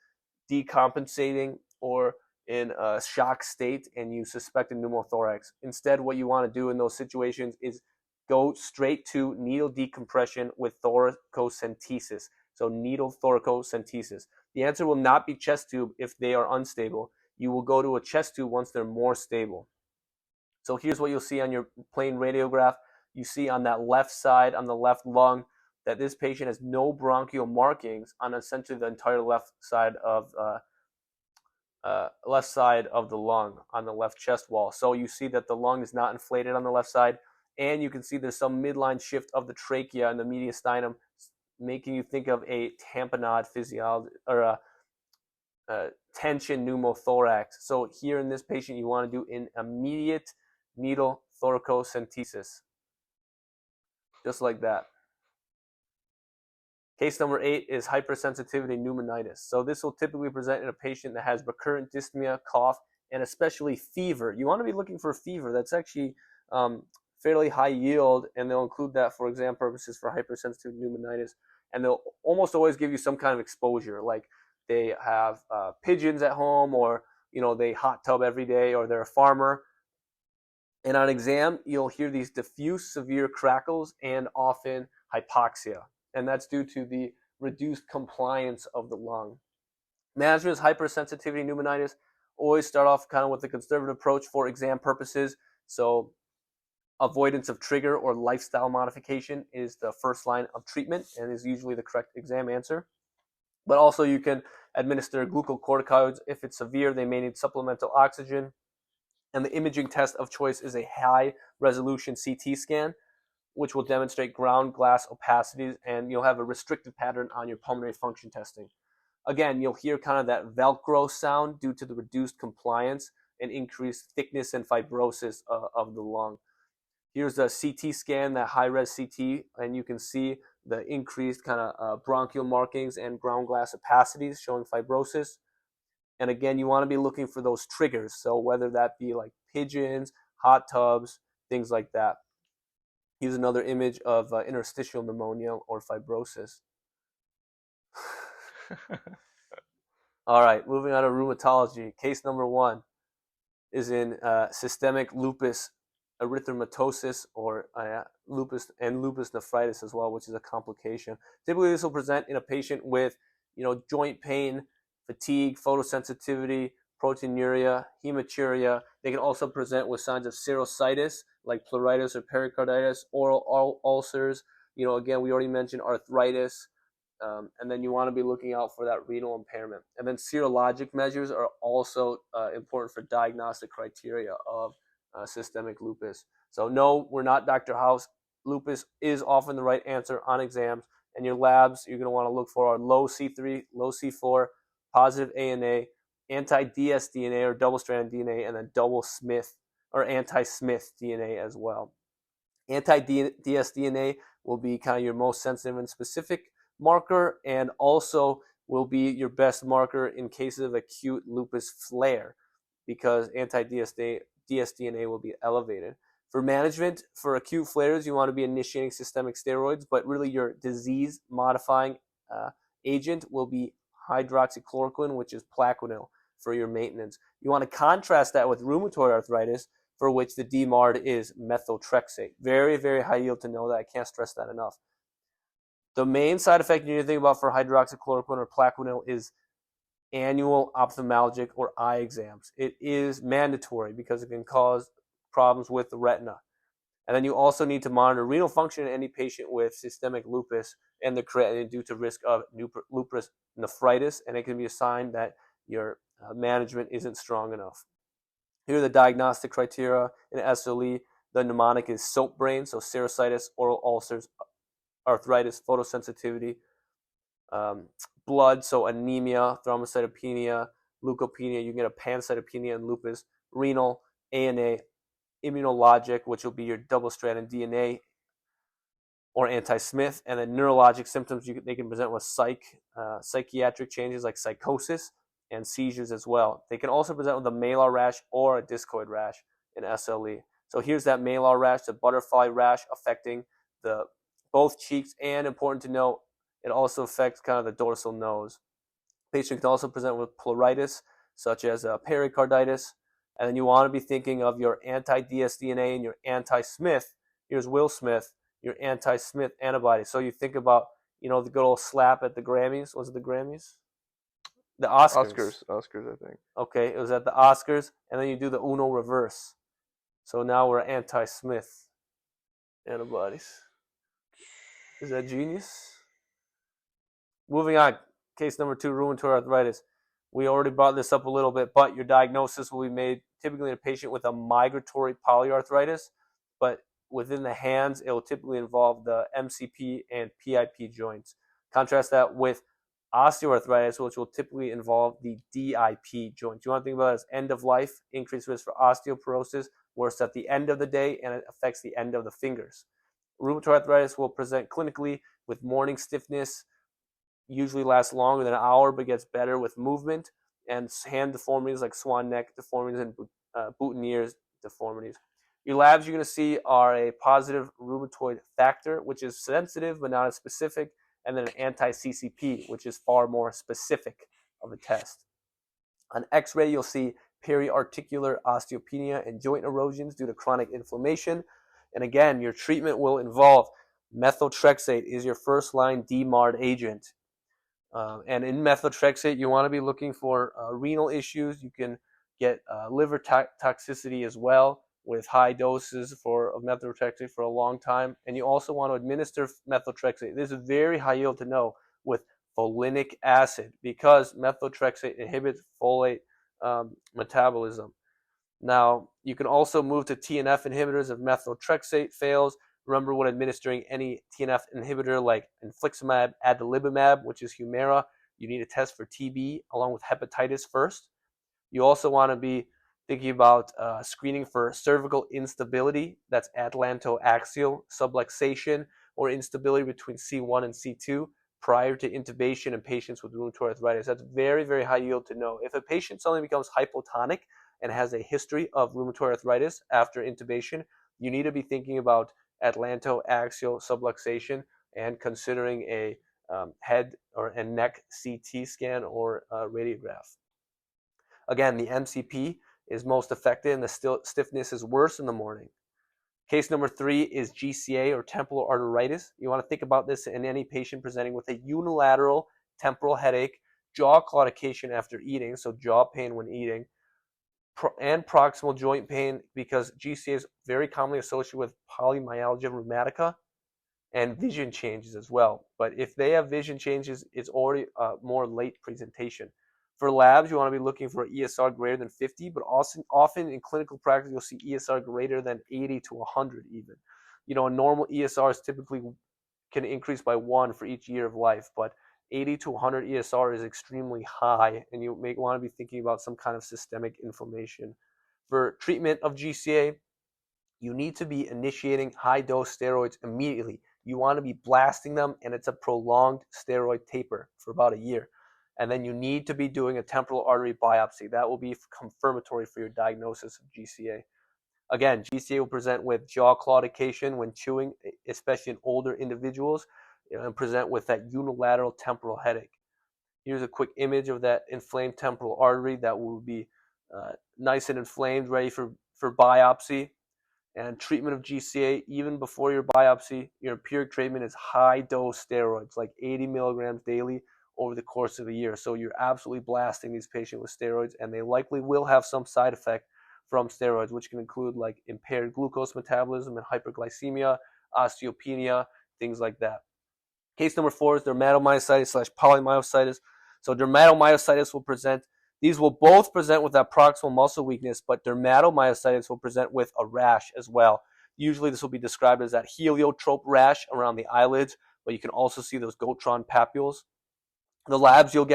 decompensating or in a shock state and you suspect a pneumothorax. Instead, what you want to do in those situations is go straight to needle decompression with thoracocentesis. So needle thoracocentesis. The answer will not be chest tube if they are unstable. You will go to a chest tube once they're more stable. So here's what you'll see on your plain radiograph. You see on that left side, on the left lung, that this patient has no bronchial markings on essentially the entire left side of the lung, on the left chest wall. So you see that the lung is not inflated on the left side, and you can see there's some midline shift of the trachea and the mediastinum, making you think of a tamponade physiology or a tension pneumothorax. So here in this patient, you want to do an immediate needle thoracocentesis, just like that. Case number 8 is hypersensitivity pneumonitis. So this will typically present in a patient that has recurrent dyspnea, cough, and especially fever. You want to be looking for fever. That's actually fairly high yield, and they'll include that for exam purposes for hypersensitivity pneumonitis. And they'll almost always give you some kind of exposure, like they have pigeons at home, or they hot tub every day, or they're a farmer. And on exam, you'll hear these diffuse severe crackles and often hypoxia. And that's due to the reduced compliance of the lung. Management is hypersensitivity pneumonitis. Always start off kind of with a conservative approach for exam purposes. So avoidance of trigger or lifestyle modification is the first line of treatment and is usually the correct exam answer. But also you can administer glucocorticoids. If it's severe, they may need supplemental oxygen. And the imaging test of choice is a high-resolution CT scan, which will demonstrate ground glass opacities, and you'll have a restricted pattern on your pulmonary function testing. Again, you'll hear kind of that Velcro sound due to the reduced compliance and increased thickness and fibrosis of the lung. Here's a CT scan, that high-res CT, and you can see the increased kind of bronchial markings and ground glass opacities showing fibrosis. And again, you want to be looking for those triggers, so whether that be like pigeons, hot tubs, things like that. Here's another image of interstitial pneumonia or fibrosis. All right, moving on to rheumatology. Case number 1 is in systemic lupus erythematosus, or lupus nephritis as well, which is a complication. Typically, this will present in a patient with joint pain, fatigue, photosensitivity, proteinuria, hematuria. They can also present with signs of cirrhosis, like pleuritis or pericarditis, oral ulcers. Again, we already mentioned arthritis, And then you want to be looking out for that renal impairment. And then serologic measures are also important for diagnostic criteria of systemic lupus. So no, we're not Dr. House. Lupus is often the right answer on exams. And your labs you're going to want to look for are low C3, low C4, positive ANA, anti-dsDNA or double-stranded DNA, and then double Smith or anti-Smith DNA as well. Anti-dsDNA will be kind of your most sensitive and specific marker, and also will be your best marker in cases of acute lupus flare, because anti-dsDNA will be elevated. For management, for acute flares, you want to be initiating systemic steroids, but really your disease-modifying agent will be hydroxychloroquine, which is Plaquenil, for your maintenance. You want to contrast that with rheumatoid arthritis, for which the DMARD is methotrexate. Very, very high yield to know that. I can't stress that enough. The main side effect you need to think about for hydroxychloroquine or Plaquenil is annual ophthalmologic or eye exams. It is mandatory because it can cause problems with the retina. And then you also need to monitor renal function in any patient with systemic lupus and the creatinine due to risk of lupus nephritis, and it can be a sign that your management isn't strong enough. Here are the diagnostic criteria in SLE. The mnemonic is SOAP brain, so serositis, oral ulcers, arthritis, photosensitivity. Blood, so anemia, thrombocytopenia, leukopenia. You can get a pancytopenia in lupus. Renal, ANA, immunologic, which will be your double-stranded DNA or anti-Smith, and then neurologic symptoms they can present with psychiatric changes like psychosis and seizures as well. They can also present with a malar rash or a discoid rash in SLE. So here's that malar rash, the butterfly rash affecting both cheeks, and important to note, it also affects kind of the dorsal nose. Patient can also present with pleuritis, such as pericarditis, and then you want to be thinking of your anti-dsDNA and your anti-Smith. Here's Will Smith, your anti-Smith antibody. So you think about, the good old slap at the Grammys. Was it the Grammys? The Oscars. Oscars, I think. Okay, it was at the Oscars, and then you do the Uno reverse. So now we're anti-Smith antibodies. Is that genius? Moving on, case number 2, rheumatoid arthritis. We already brought this up a little bit, but your diagnosis will be made typically in a patient with a migratory polyarthritis, but within the hands, it will typically involve the MCP and PIP joints. Contrast that with osteoarthritis, which will typically involve the DIP joints. You want to think about it as end of life, increased risk for osteoporosis, where it's at the end of the day and it affects the end of the fingers. Rheumatoid arthritis will present clinically with morning stiffness, usually lasts longer than an hour but gets better with movement, and hand deformities like swan neck deformities and boutonniere's deformities. Your labs you're going to see are a positive rheumatoid factor, which is sensitive but not as specific, and then an anti-CCP, which is far more specific of a test. On X-ray, you'll see periarticular osteopenia and joint erosions due to chronic inflammation. And again, your treatment will involve methotrexate is your first-line DMARD agent. And in methotrexate, you want to be looking for renal issues. You can get liver toxicity as well with high doses of methotrexate for a long time. And you also want to administer methotrexate. This is very high yield to know with folinic acid, because methotrexate inhibits folate metabolism. Now, you can also move to TNF inhibitors if methotrexate fails. Remember, when administering any TNF inhibitor like infliximab, adalimumab, which is Humira, you need to test for TB along with hepatitis first. You also want to be thinking about screening for cervical instability, that's atlantoaxial subluxation, or instability between C1 and C2 prior to intubation in patients with rheumatoid arthritis. That's very, very high yield to know. If a patient suddenly becomes hypotonic and has a history of rheumatoid arthritis after intubation, you need to be thinking about atlantoaxial subluxation and considering a head and neck CT scan or radiograph. Again, the MCP is most affected and the stiffness is worse in the morning. Case number 3 is GCA or temporal arteritis. You want to think about this in any patient presenting with a unilateral temporal headache, jaw claudication after eating, so jaw pain when eating, and proximal joint pain, because GCA is very commonly associated with polymyalgia rheumatica. and vision changes as well. But if they have vision changes, it's already more late presentation. For labs, you want to be looking for ESR greater than 50, but also often in clinical practice, you'll see ESR greater than 80 to 100 even. You know, a normal ESR is typically can increase by 1 for each year of life, but 80 to 100 ESR is extremely high, and you may want to be thinking about some kind of systemic inflammation. For treatment of GCA, you need to be initiating high-dose steroids immediately. You want to be blasting them, and it's a prolonged steroid taper for about a year. And then you need to be doing a temporal artery biopsy. That will be confirmatory for your diagnosis of GCA. Again, GCA will present with jaw claudication when chewing, especially in older individuals, and present with that unilateral temporal headache. Here's a quick image of that inflamed temporal artery that will be nice and inflamed, ready for biopsy. And treatment of GCA, even before your biopsy, your empiric treatment is high-dose steroids, like 80 milligrams daily over the course of a year. So you're absolutely blasting these patients with steroids, and they likely will have some side effect from steroids, which can include like impaired glucose metabolism and hyperglycemia, osteopenia, things like that. Case number 4 is dermatomyositis/polymyositis. So dermatomyositis will present. These will both present with that proximal muscle weakness, but dermatomyositis will present with a rash as well. Usually this will be described as that heliotrope rash around the eyelids, but you can also see those Gotron papules. The labs you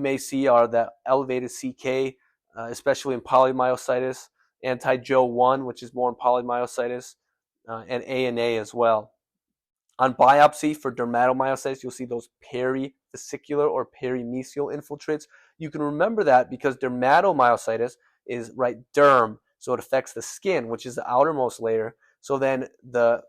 may see are the elevated CK, especially in polymyositis, anti-Jo1, which is more in polymyositis, and ANA as well. On biopsy for dermatomyositis, you'll see those perivesicular or perimysial infiltrates. You can remember that because dermatomyositis is right derm, so it affects the skin, which is the outermost layer. So then the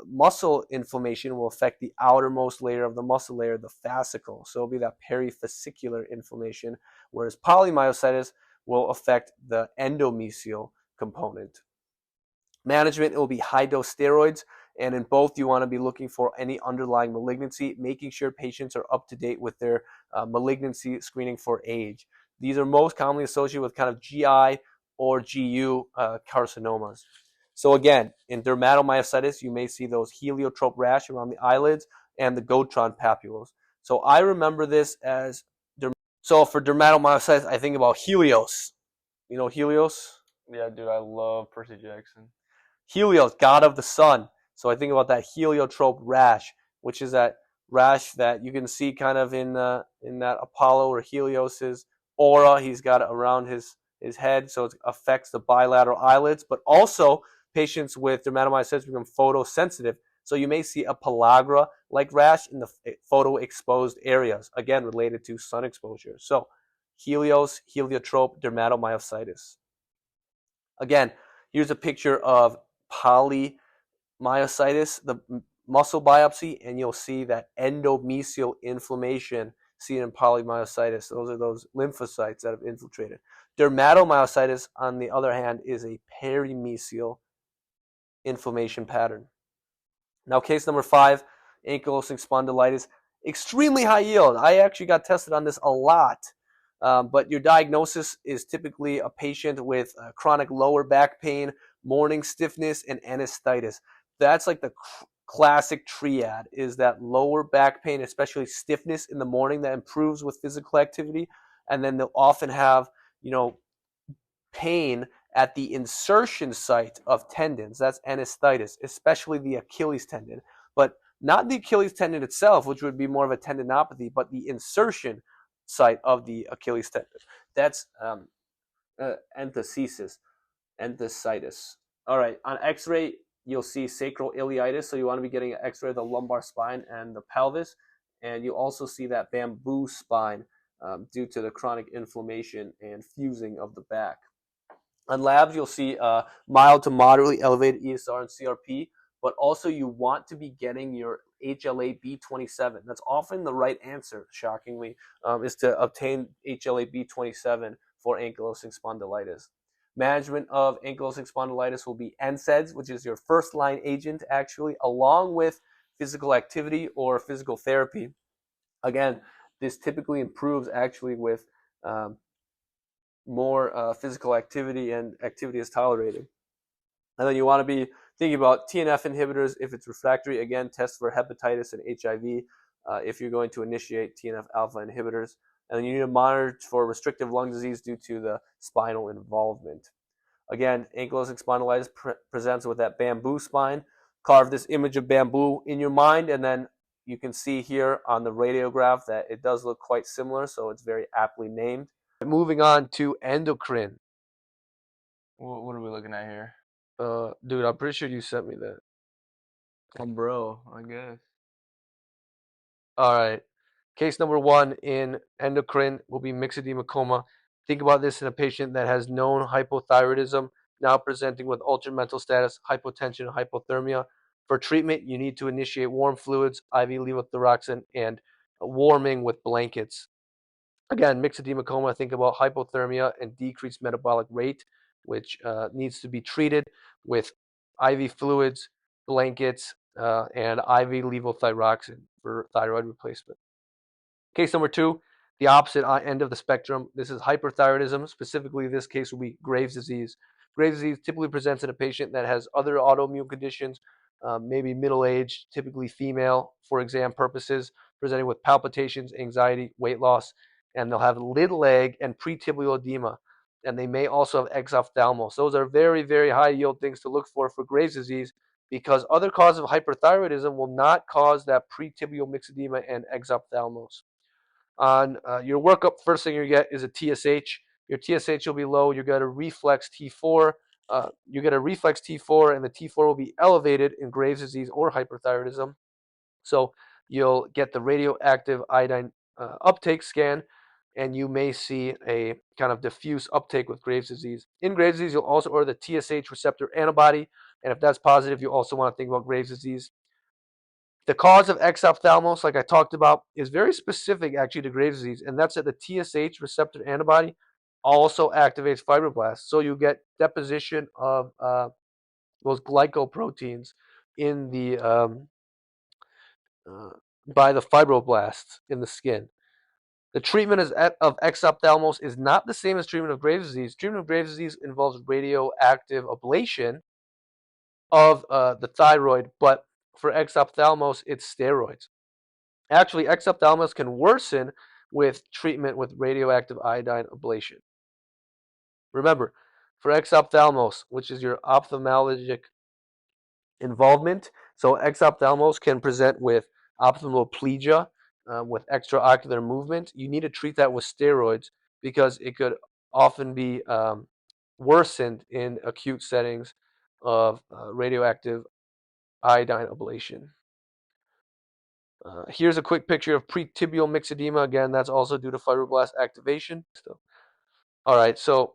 muscle inflammation will affect the outermost layer of the muscle layer, the fascicle. So it'll be that perivesicular inflammation, whereas polymyositis will affect the endomysial component. Management, it will be high-dose steroids. And in both, you want to be looking for any underlying malignancy, making sure patients are up to date with their malignancy screening for age. These are most commonly associated with kind of GI or GU carcinomas. So again, in dermatomyositis, you may see those heliotrope rash around the eyelids and the Gotron papules. So I remember this as, so for dermatomyositis, I think about Helios. You know Helios? Yeah, dude, I love Percy Jackson. Helios, god of the sun. So I think about that heliotrope rash, which is that rash that you can see kind of in that Apollo or Helios's aura he's got around his head. So it affects the bilateral eyelids, but also patients with dermatomyositis become photosensitive. So you may see a pellagra-like rash in the photo-exposed areas, again related to sun exposure. So Helios, heliotrope, dermatomyositis. Again, here's a picture of polymyositis, the muscle biopsy, and you'll see that endomysial inflammation seen in polymyositis. Those are those lymphocytes that have infiltrated. Dermatomyositis, on the other hand, is a perimysial inflammation pattern. Now, case number 5, ankylosing spondylitis. Extremely high yield. I actually got tested on this a lot. But your diagnosis is typically a patient with chronic lower back pain, morning stiffness, and enthesitis. That's like the classic triad, is that lower back pain, especially stiffness in the morning that improves with physical activity. And then they'll often have, pain at the insertion site of tendons. That's enthesitis, especially the Achilles tendon. But not the Achilles tendon itself, which would be more of a tendinopathy, but the insertion site of the Achilles tendon. That's enthesitis. All right, on x-ray, you'll see sacral iliitis, so you want to be getting an x-ray of the lumbar spine and the pelvis, and you also see that bamboo spine due to the chronic inflammation and fusing of the back. On labs, you'll see mild to moderately elevated ESR and CRP, but also you want to be getting your HLA-B27. That's often the right answer, shockingly, is to obtain HLA-B27 for ankylosing spondylitis. Management of ankylosing spondylitis will be NSAIDs, which is your first-line agent, actually, along with physical activity or physical therapy. Again, this typically improves actually with more physical activity, and activity is tolerated. And then you want to be Thinking about TNF inhibitors, if it's refractory, again, test for hepatitis and HIV if you're going to initiate TNF alpha inhibitors. And then you need to monitor for restrictive lung disease due to the spinal involvement. Again, ankylosing spondylitis presents with that bamboo spine. Carve this image of bamboo in your mind, and then you can see here on the radiograph that it does look quite similar, so it's very aptly named. Moving on to endocrine. What are we looking at here? Dude, I'm pretty sure you sent me that. Bro, I guess. All right. Case number 1 in endocrine will be myxedema coma. Think about this in a patient that has known hypothyroidism, now presenting with altered mental status, hypotension, and hypothermia. For treatment, you need to initiate warm fluids, IV levothyroxine, and warming with blankets. Again, myxedema coma, think about hypothermia and decreased metabolic rate, which needs to be treated with IV fluids, blankets, and IV levothyroxine for thyroid replacement. Case number 2, the opposite end of the spectrum. This is hyperthyroidism. Specifically, this case will be Graves' disease. Graves' disease typically presents in a patient that has other autoimmune conditions, maybe middle-aged, typically female for exam purposes, presenting with palpitations, anxiety, weight loss, and they'll have lid leg and pretibial edema. And they may also have exophthalmos. Those are very, very high yield things to look for Graves' disease, because other causes of hyperthyroidism will not cause that pretibial myxedema and exophthalmos. On your workup, first thing you get is a TSH. Your TSH will be low. You get a reflex T4. You get a reflex T4, and the T4 will be elevated in Graves' disease or hyperthyroidism. So you'll get the radioactive iodine uptake scan, and you may see a kind of diffuse uptake with Graves' disease. In Graves' disease, you'll also order the TSH receptor antibody, and if that's positive, you also want to think about Graves' disease. The cause of exophthalmos, like I talked about, is very specific actually to Graves' disease, and that's that the TSH receptor antibody also activates fibroblasts. So you get deposition of those glycoproteins in the by the fibroblasts in the skin. The treatment of exophthalmos is not the same as treatment of Graves' disease. Treatment of Graves' disease involves radioactive ablation of the thyroid, but for exophthalmos, it's steroids. Actually, exophthalmos can worsen with treatment with radioactive iodine ablation. Remember, for exophthalmos, which is your ophthalmologic involvement, so exophthalmos can present with ophthalmoplegia, with extraocular movement. You need to treat that with steroids because it could often be worsened in acute settings of radioactive iodine ablation. Here's a quick picture of pretibial myxedema. Again, that's also due to fibroblast activation. All right, so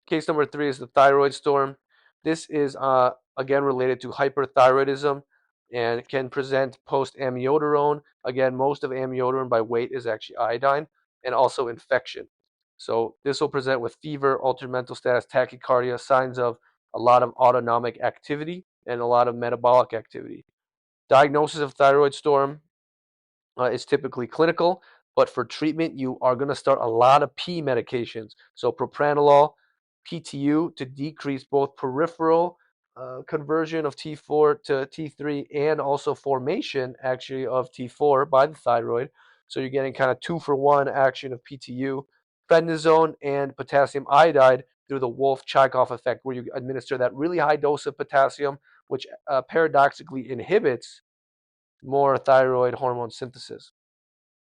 case number 3 is the thyroid storm. This is, again, related to hyperthyroidism and can present post-amiodarone. Again, most of amiodarone by weight is actually iodine, and also infection. So this will present with fever, altered mental status, tachycardia, signs of a lot of autonomic activity and a lot of metabolic activity. Diagnosis of thyroid storm is typically clinical, but for treatment, you are going to start a lot of P medications. So propranolol, PTU to decrease both peripheral conversion of T4 to T3 and also formation actually of T4 by the thyroid. So you're getting kind of 2-for-1 action of PTU, prednisone, and potassium iodide through the Wolff-Chaikoff effect, where you administer that really high dose of potassium, which paradoxically inhibits more thyroid hormone synthesis.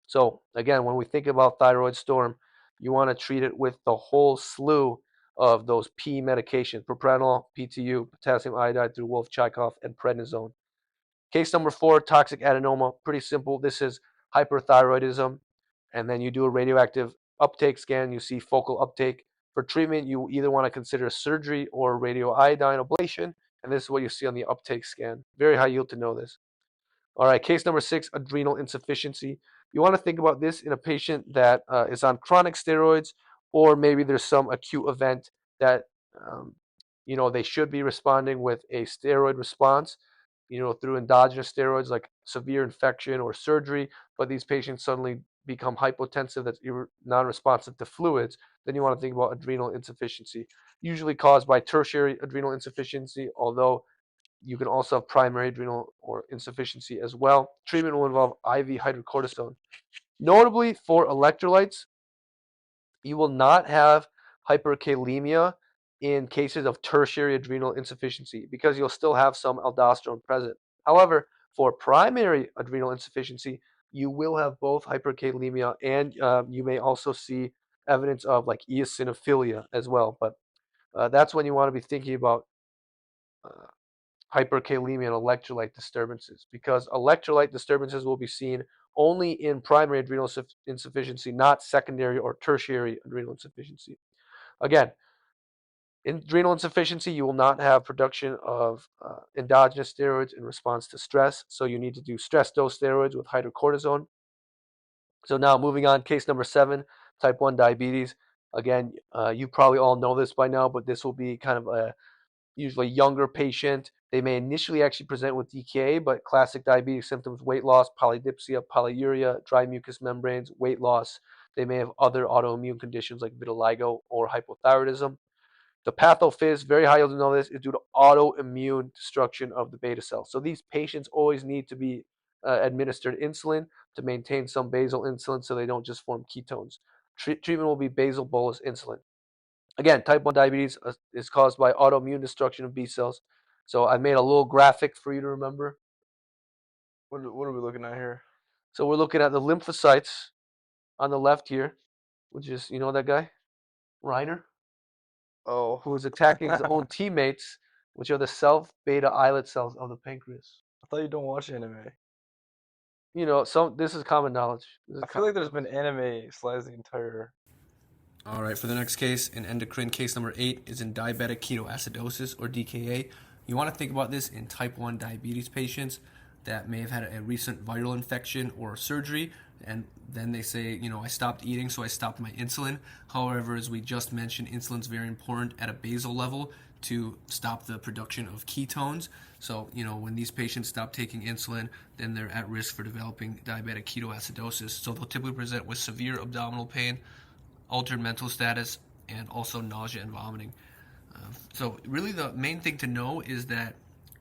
So again, when we think about thyroid storm, you want to treat it with the whole slew of those P medications: propranolol, PTU, potassium iodide through Wolff-Chaikoff, and prednisone. Case number 4, toxic adenoma. Pretty simple. This is hyperthyroidism, and then you do a radioactive uptake scan. You see focal uptake. For treatment, you either want to consider surgery or radioiodine ablation, and this is what you see on the uptake scan. Very high yield to know this. All right, case number 6, adrenal insufficiency. You want to think about this in a patient that is on chronic steroids, or maybe there's some acute event that they should be responding with a steroid response, through endogenous steroids like severe infection or surgery, but these patients suddenly become hypotensive, that's non-responsive to fluids. Then you want to think about adrenal insufficiency, usually caused by tertiary adrenal insufficiency, although You can also have primary adrenal or insufficiency as well. Treatment will involve IV hydrocortisone. Notably for electrolytes, you will not have hyperkalemia in cases of tertiary adrenal insufficiency because you'll still have some aldosterone present. However, for primary adrenal insufficiency, you will have both hyperkalemia and you may also see evidence of like eosinophilia as well. But that's when you want to be thinking about uh, hyperkalemia and electrolyte disturbances because electrolyte disturbances will be seen only in primary adrenal insufficiency, not secondary or tertiary adrenal insufficiency. Again, in adrenal insufficiency, you will not have production of endogenous steroids in response to stress, so you need to do stress dose steroids with hydrocortisone. So now moving on, case number 7, type 1 diabetes. Again, you probably all know this by now, but this will be kind of a usually younger patient. They may initially actually present with DKA, but classic diabetes symptoms, weight loss, polydipsia, polyuria, dry mucous membranes, weight loss. They may have other autoimmune conditions like vitiligo or hypothyroidism. The pathophys, very high yield to know this, is due to autoimmune destruction of the beta cells. So these patients always need to be administered insulin to maintain some basal insulin so they don't just form ketones. Treatment will be basal bolus insulin. Again, type 1 diabetes is caused by autoimmune destruction of B cells. So I made a little graphic for you to remember. What are we looking at here? So we're looking at the lymphocytes on the left here, which is, you know that guy? Reiner, Oh. who is attacking his own teammates, which are the self-beta islet cells of the pancreas. I thought you don't watch anime. You know, this is common knowledge. I feel like there's been anime slides the entire. All right, for the next case, in endocrine, case number 8 is in diabetic ketoacidosis, or DKA. You want to think about this in type 1 diabetes patients that may have had a recent viral infection or surgery, and then they say, I stopped eating, so I stopped my insulin. However, as we just mentioned, insulin is very important at a basal level to stop the production of ketones. So, when these patients stop taking insulin, then they're at risk for developing diabetic ketoacidosis. So they'll typically present with severe abdominal pain, altered mental status, and also nausea and vomiting. So really the main thing to know is that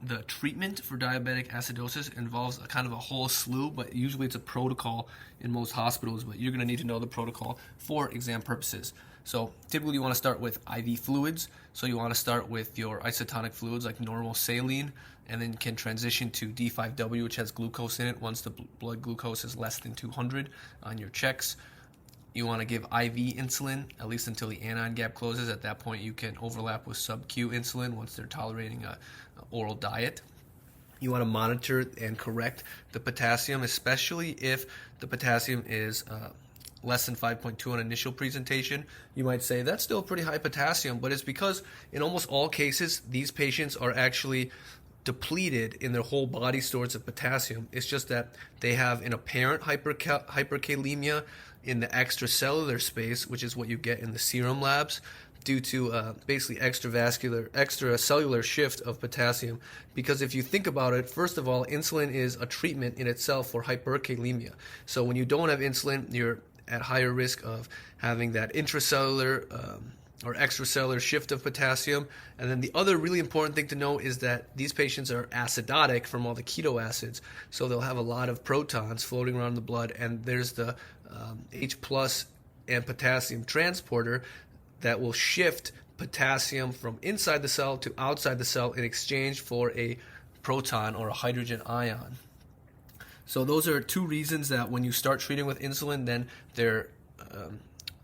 the treatment for diabetic acidosis involves a kind of a whole slew, but usually it's a protocol in most hospitals, but you're going to need to know the protocol for exam purposes. So typically you want to start with IV fluids. So you want to start with your isotonic fluids like normal saline, and then can transition to D5W, which has glucose in it once the blood glucose is less than 200 on your checks. You want to give IV insulin, at least until the anion gap closes. At that point, you can overlap with sub-Q insulin once they're tolerating an oral diet. You want to monitor and correct the potassium, especially if the potassium is less than 5.2 on initial presentation. You might say, that's still pretty high potassium, but it's because in almost all cases, these patients are actually depleted in their whole body stores of potassium. It's just that they have an apparent hyperkalemia in the extracellular space, which is what you get in the serum labs, due to basically extracellular shift of potassium. Because if you think about it, first of all, insulin is a treatment in itself for hyperkalemia. So when you don't have insulin, you're at higher risk of having that intracellular or extracellular shift of potassium. And then the other really important thing to know is that these patients are acidotic from all the keto acids, so they'll have a lot of protons floating around in the blood, and there's the H plus and potassium transporter that will shift potassium from inside the cell to outside the cell in exchange for a proton or a hydrogen ion. So those are two reasons that when you start treating with insulin, then their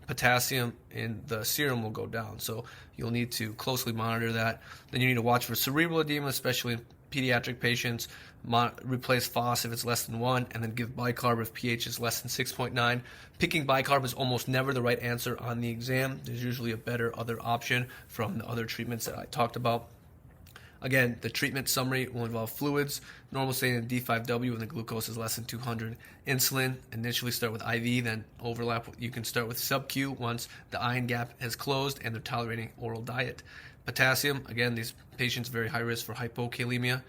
potassium in the serum will go down. So you'll need to closely monitor that. Then you need to watch for cerebral edema, especially in pediatric patients. Replace phos if it's less than 1, and then give bicarb if pH is less than 6.9. Picking bicarb is almost never the right answer on the exam. There's usually a better other option from the other treatments that I talked about. Again, the treatment summary will involve fluids, normal saline D5W when the glucose is less than 200. Insulin, initially start with IV, then overlap. You can start with sub-Q once the ion gap has closed and they're tolerating oral diet. Potassium, again, these patients very high risk for hypokalemia.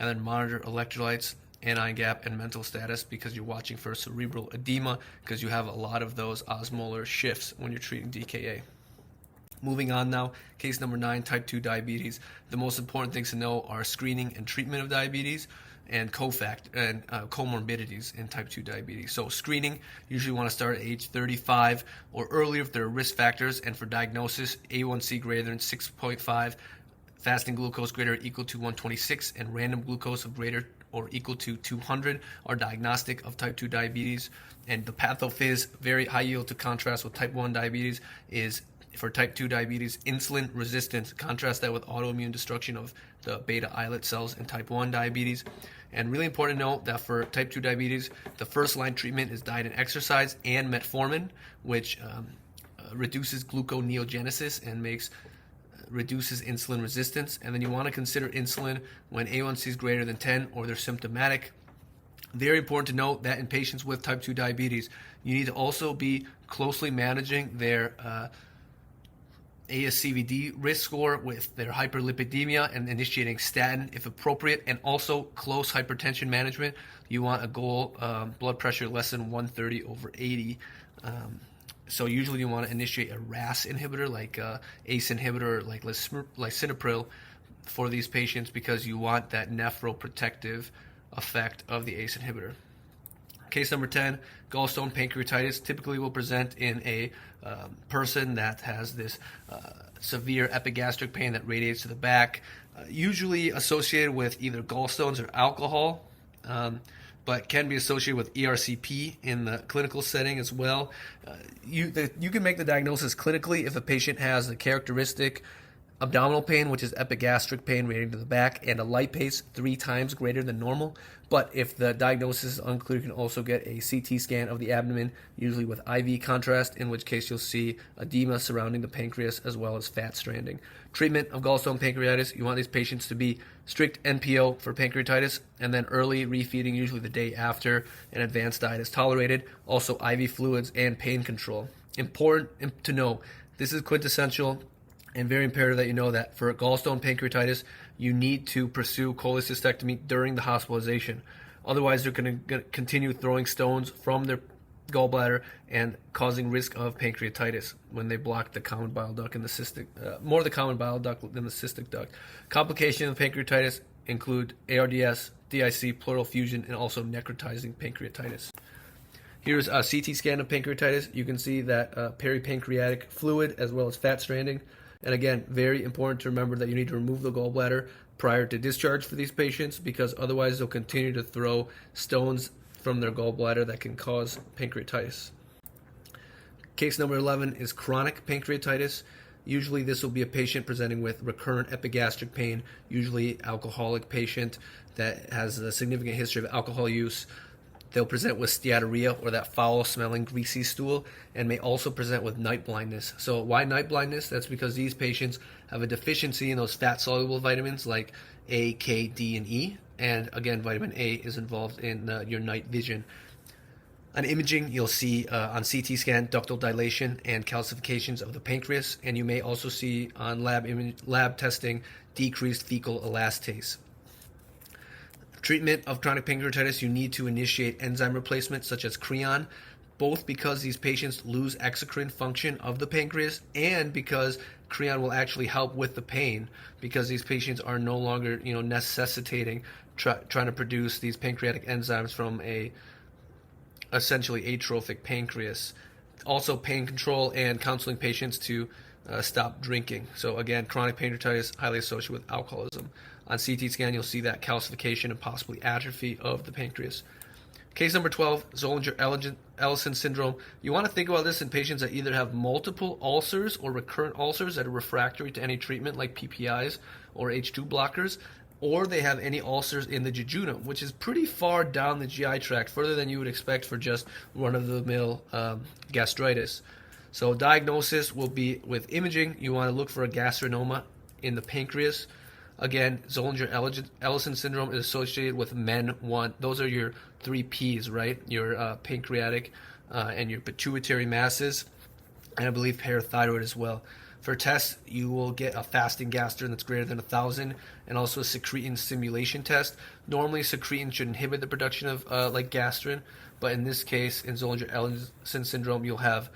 And then monitor electrolytes, anion gap, and mental status because you're watching for cerebral edema because you have a lot of those osmolar shifts when you're treating DKA. Moving on now, case number 9, type 2 diabetes. The most important things to know are screening and treatment of diabetes and comorbidities in type 2 diabetes. So screening, usually want to start at age 35 or earlier if there are risk factors, and for diagnosis, A1C greater than 6.5, fasting glucose greater or equal to 126, and random glucose of greater or equal to 200 are diagnostic of type 2 diabetes. And the pathophys, very high yield to contrast with type 1 diabetes, is for type 2 diabetes, insulin resistance. Contrast that with autoimmune destruction of the beta islet cells in type 1 diabetes. And really important to note that for type 2 diabetes, the first line treatment is diet and exercise and metformin, which reduces gluconeogenesis and reduces insulin resistance. And then you want to consider insulin when A1C is greater than 10 or they're symptomatic. Very important to note that in patients with type 2 diabetes, you need to also be closely managing their ASCVD risk score with their hyperlipidemia and initiating statin if appropriate, and also close hypertension management. You want a goal blood pressure less than 130/80. So usually you want to initiate a RAS inhibitor like ACE inhibitor like lisinopril for these patients because you want that nephroprotective effect of the ACE inhibitor. Case number 10, gallstone pancreatitis typically will present in a person that has this severe epigastric pain that radiates to the back, usually associated with either gallstones or alcohol, but can be associated with ERCP in the clinical setting as well. You can make the diagnosis clinically if a patient has the characteristic abdominal pain, which is epigastric pain radiating to the back, and a lipase 3 times greater than normal. But if the diagnosis is unclear, you can also get a CT scan of the abdomen, usually with IV contrast, in which case you'll see edema surrounding the pancreas as well as fat stranding. Treatment of gallstone pancreatitis, you want these patients to be strict NPO for pancreatitis, and then early refeeding, usually the day after an advanced diet is tolerated. Also IV fluids and pain control. Important to know, this is quintessential and very imperative that you know that for gallstone pancreatitis, you need to pursue cholecystectomy during the hospitalization. Otherwise, they're going to continue throwing stones from their gallbladder and causing risk of pancreatitis when they block the common bile duct and the cystic, more the common bile duct than the cystic duct. Complications of pancreatitis include ARDS, DIC, pleural effusion, and also necrotizing pancreatitis. Here's a CT scan of pancreatitis. You can see that peripancreatic fluid as well as fat stranding. And again, very important to remember that you need to remove the gallbladder prior to discharge for these patients because otherwise they'll continue to throw stones from their gallbladder that can cause pancreatitis. Case number 11 is chronic pancreatitis. Usually this will be a patient presenting with recurrent epigastric pain, usually alcoholic patient that has a significant history of alcohol use. They'll present with steatorrhea or that foul-smelling, greasy stool, and may also present with night blindness. So why night blindness? That's because these patients have a deficiency in those fat-soluble vitamins like A, K, D, and E. And again, vitamin A is involved in your night vision. On imaging, you'll see on CT scan ductal dilation and calcifications of the pancreas, and you may also see on lab testing decreased fecal elastase. Treatment of chronic pancreatitis, you need to initiate enzyme replacement such as Creon, both because these patients lose exocrine function of the pancreas and because Creon will actually help with the pain because these patients are no longer necessitating trying to produce these pancreatic enzymes from a essentially atrophic pancreas. Also pain control and counseling patients to stop drinking. So again, chronic pancreatitis highly associated with alcoholism. On CT scan, you'll see that calcification and possibly atrophy of the pancreas. Case number 12, Zollinger-Ellison syndrome. You want to think about this in patients that either have multiple ulcers or recurrent ulcers that are refractory to any treatment like PPIs or H2 blockers, or they have any ulcers in the jejunum, which is pretty far down the GI tract, further than you would expect for just run-of-the-mill gastritis. So diagnosis will be with imaging. You want to look for a gastrinoma in the pancreas. Again, Zollinger-Ellison syndrome is associated with MEN1. Those are your 3 Ps, right? Your pancreatic and your pituitary masses, and I believe parathyroid as well. For tests, you will get a fasting gastrin that's greater than 1,000 and also a secretin stimulation test. Normally, secretin should inhibit the production of like gastrin, but in this case, in Zollinger-Ellison syndrome, you'll have,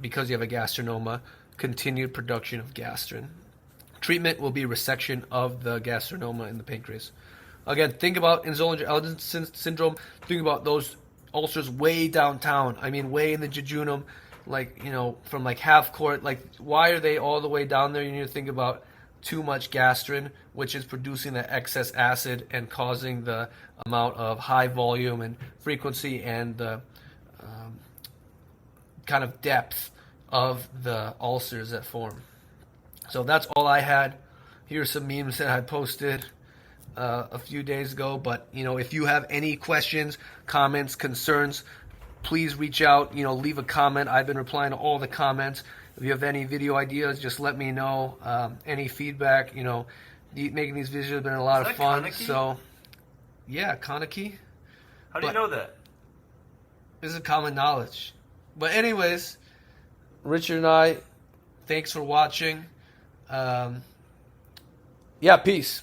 because you have a gastrinoma, continued production of gastrin. Treatment will be resection of the gastrinoma in the pancreas. Again, think about in Zollinger-Ellison syndrome, think about those ulcers way downtown. I mean, way in the jejunum, like, you know, from like half court. Like, why are they all the way down there? You need to think about too much gastrin, which is producing the excess acid and causing the amount of high volume and frequency and the kind of depth of the ulcers that form. So that's all I had. Here's some memes that I posted a few days ago. But, you know, if you have any questions, comments, concerns, please reach out. You know, leave a comment. I've been replying to all the comments. If you have any video ideas, just let me know. Any feedback, you know, making these videos have been a lot of fun. Kaneki? So, yeah, Kaneki. How do you know that? This is common knowledge. But anyways, Richard and I, thanks for watching. Yeah, peace.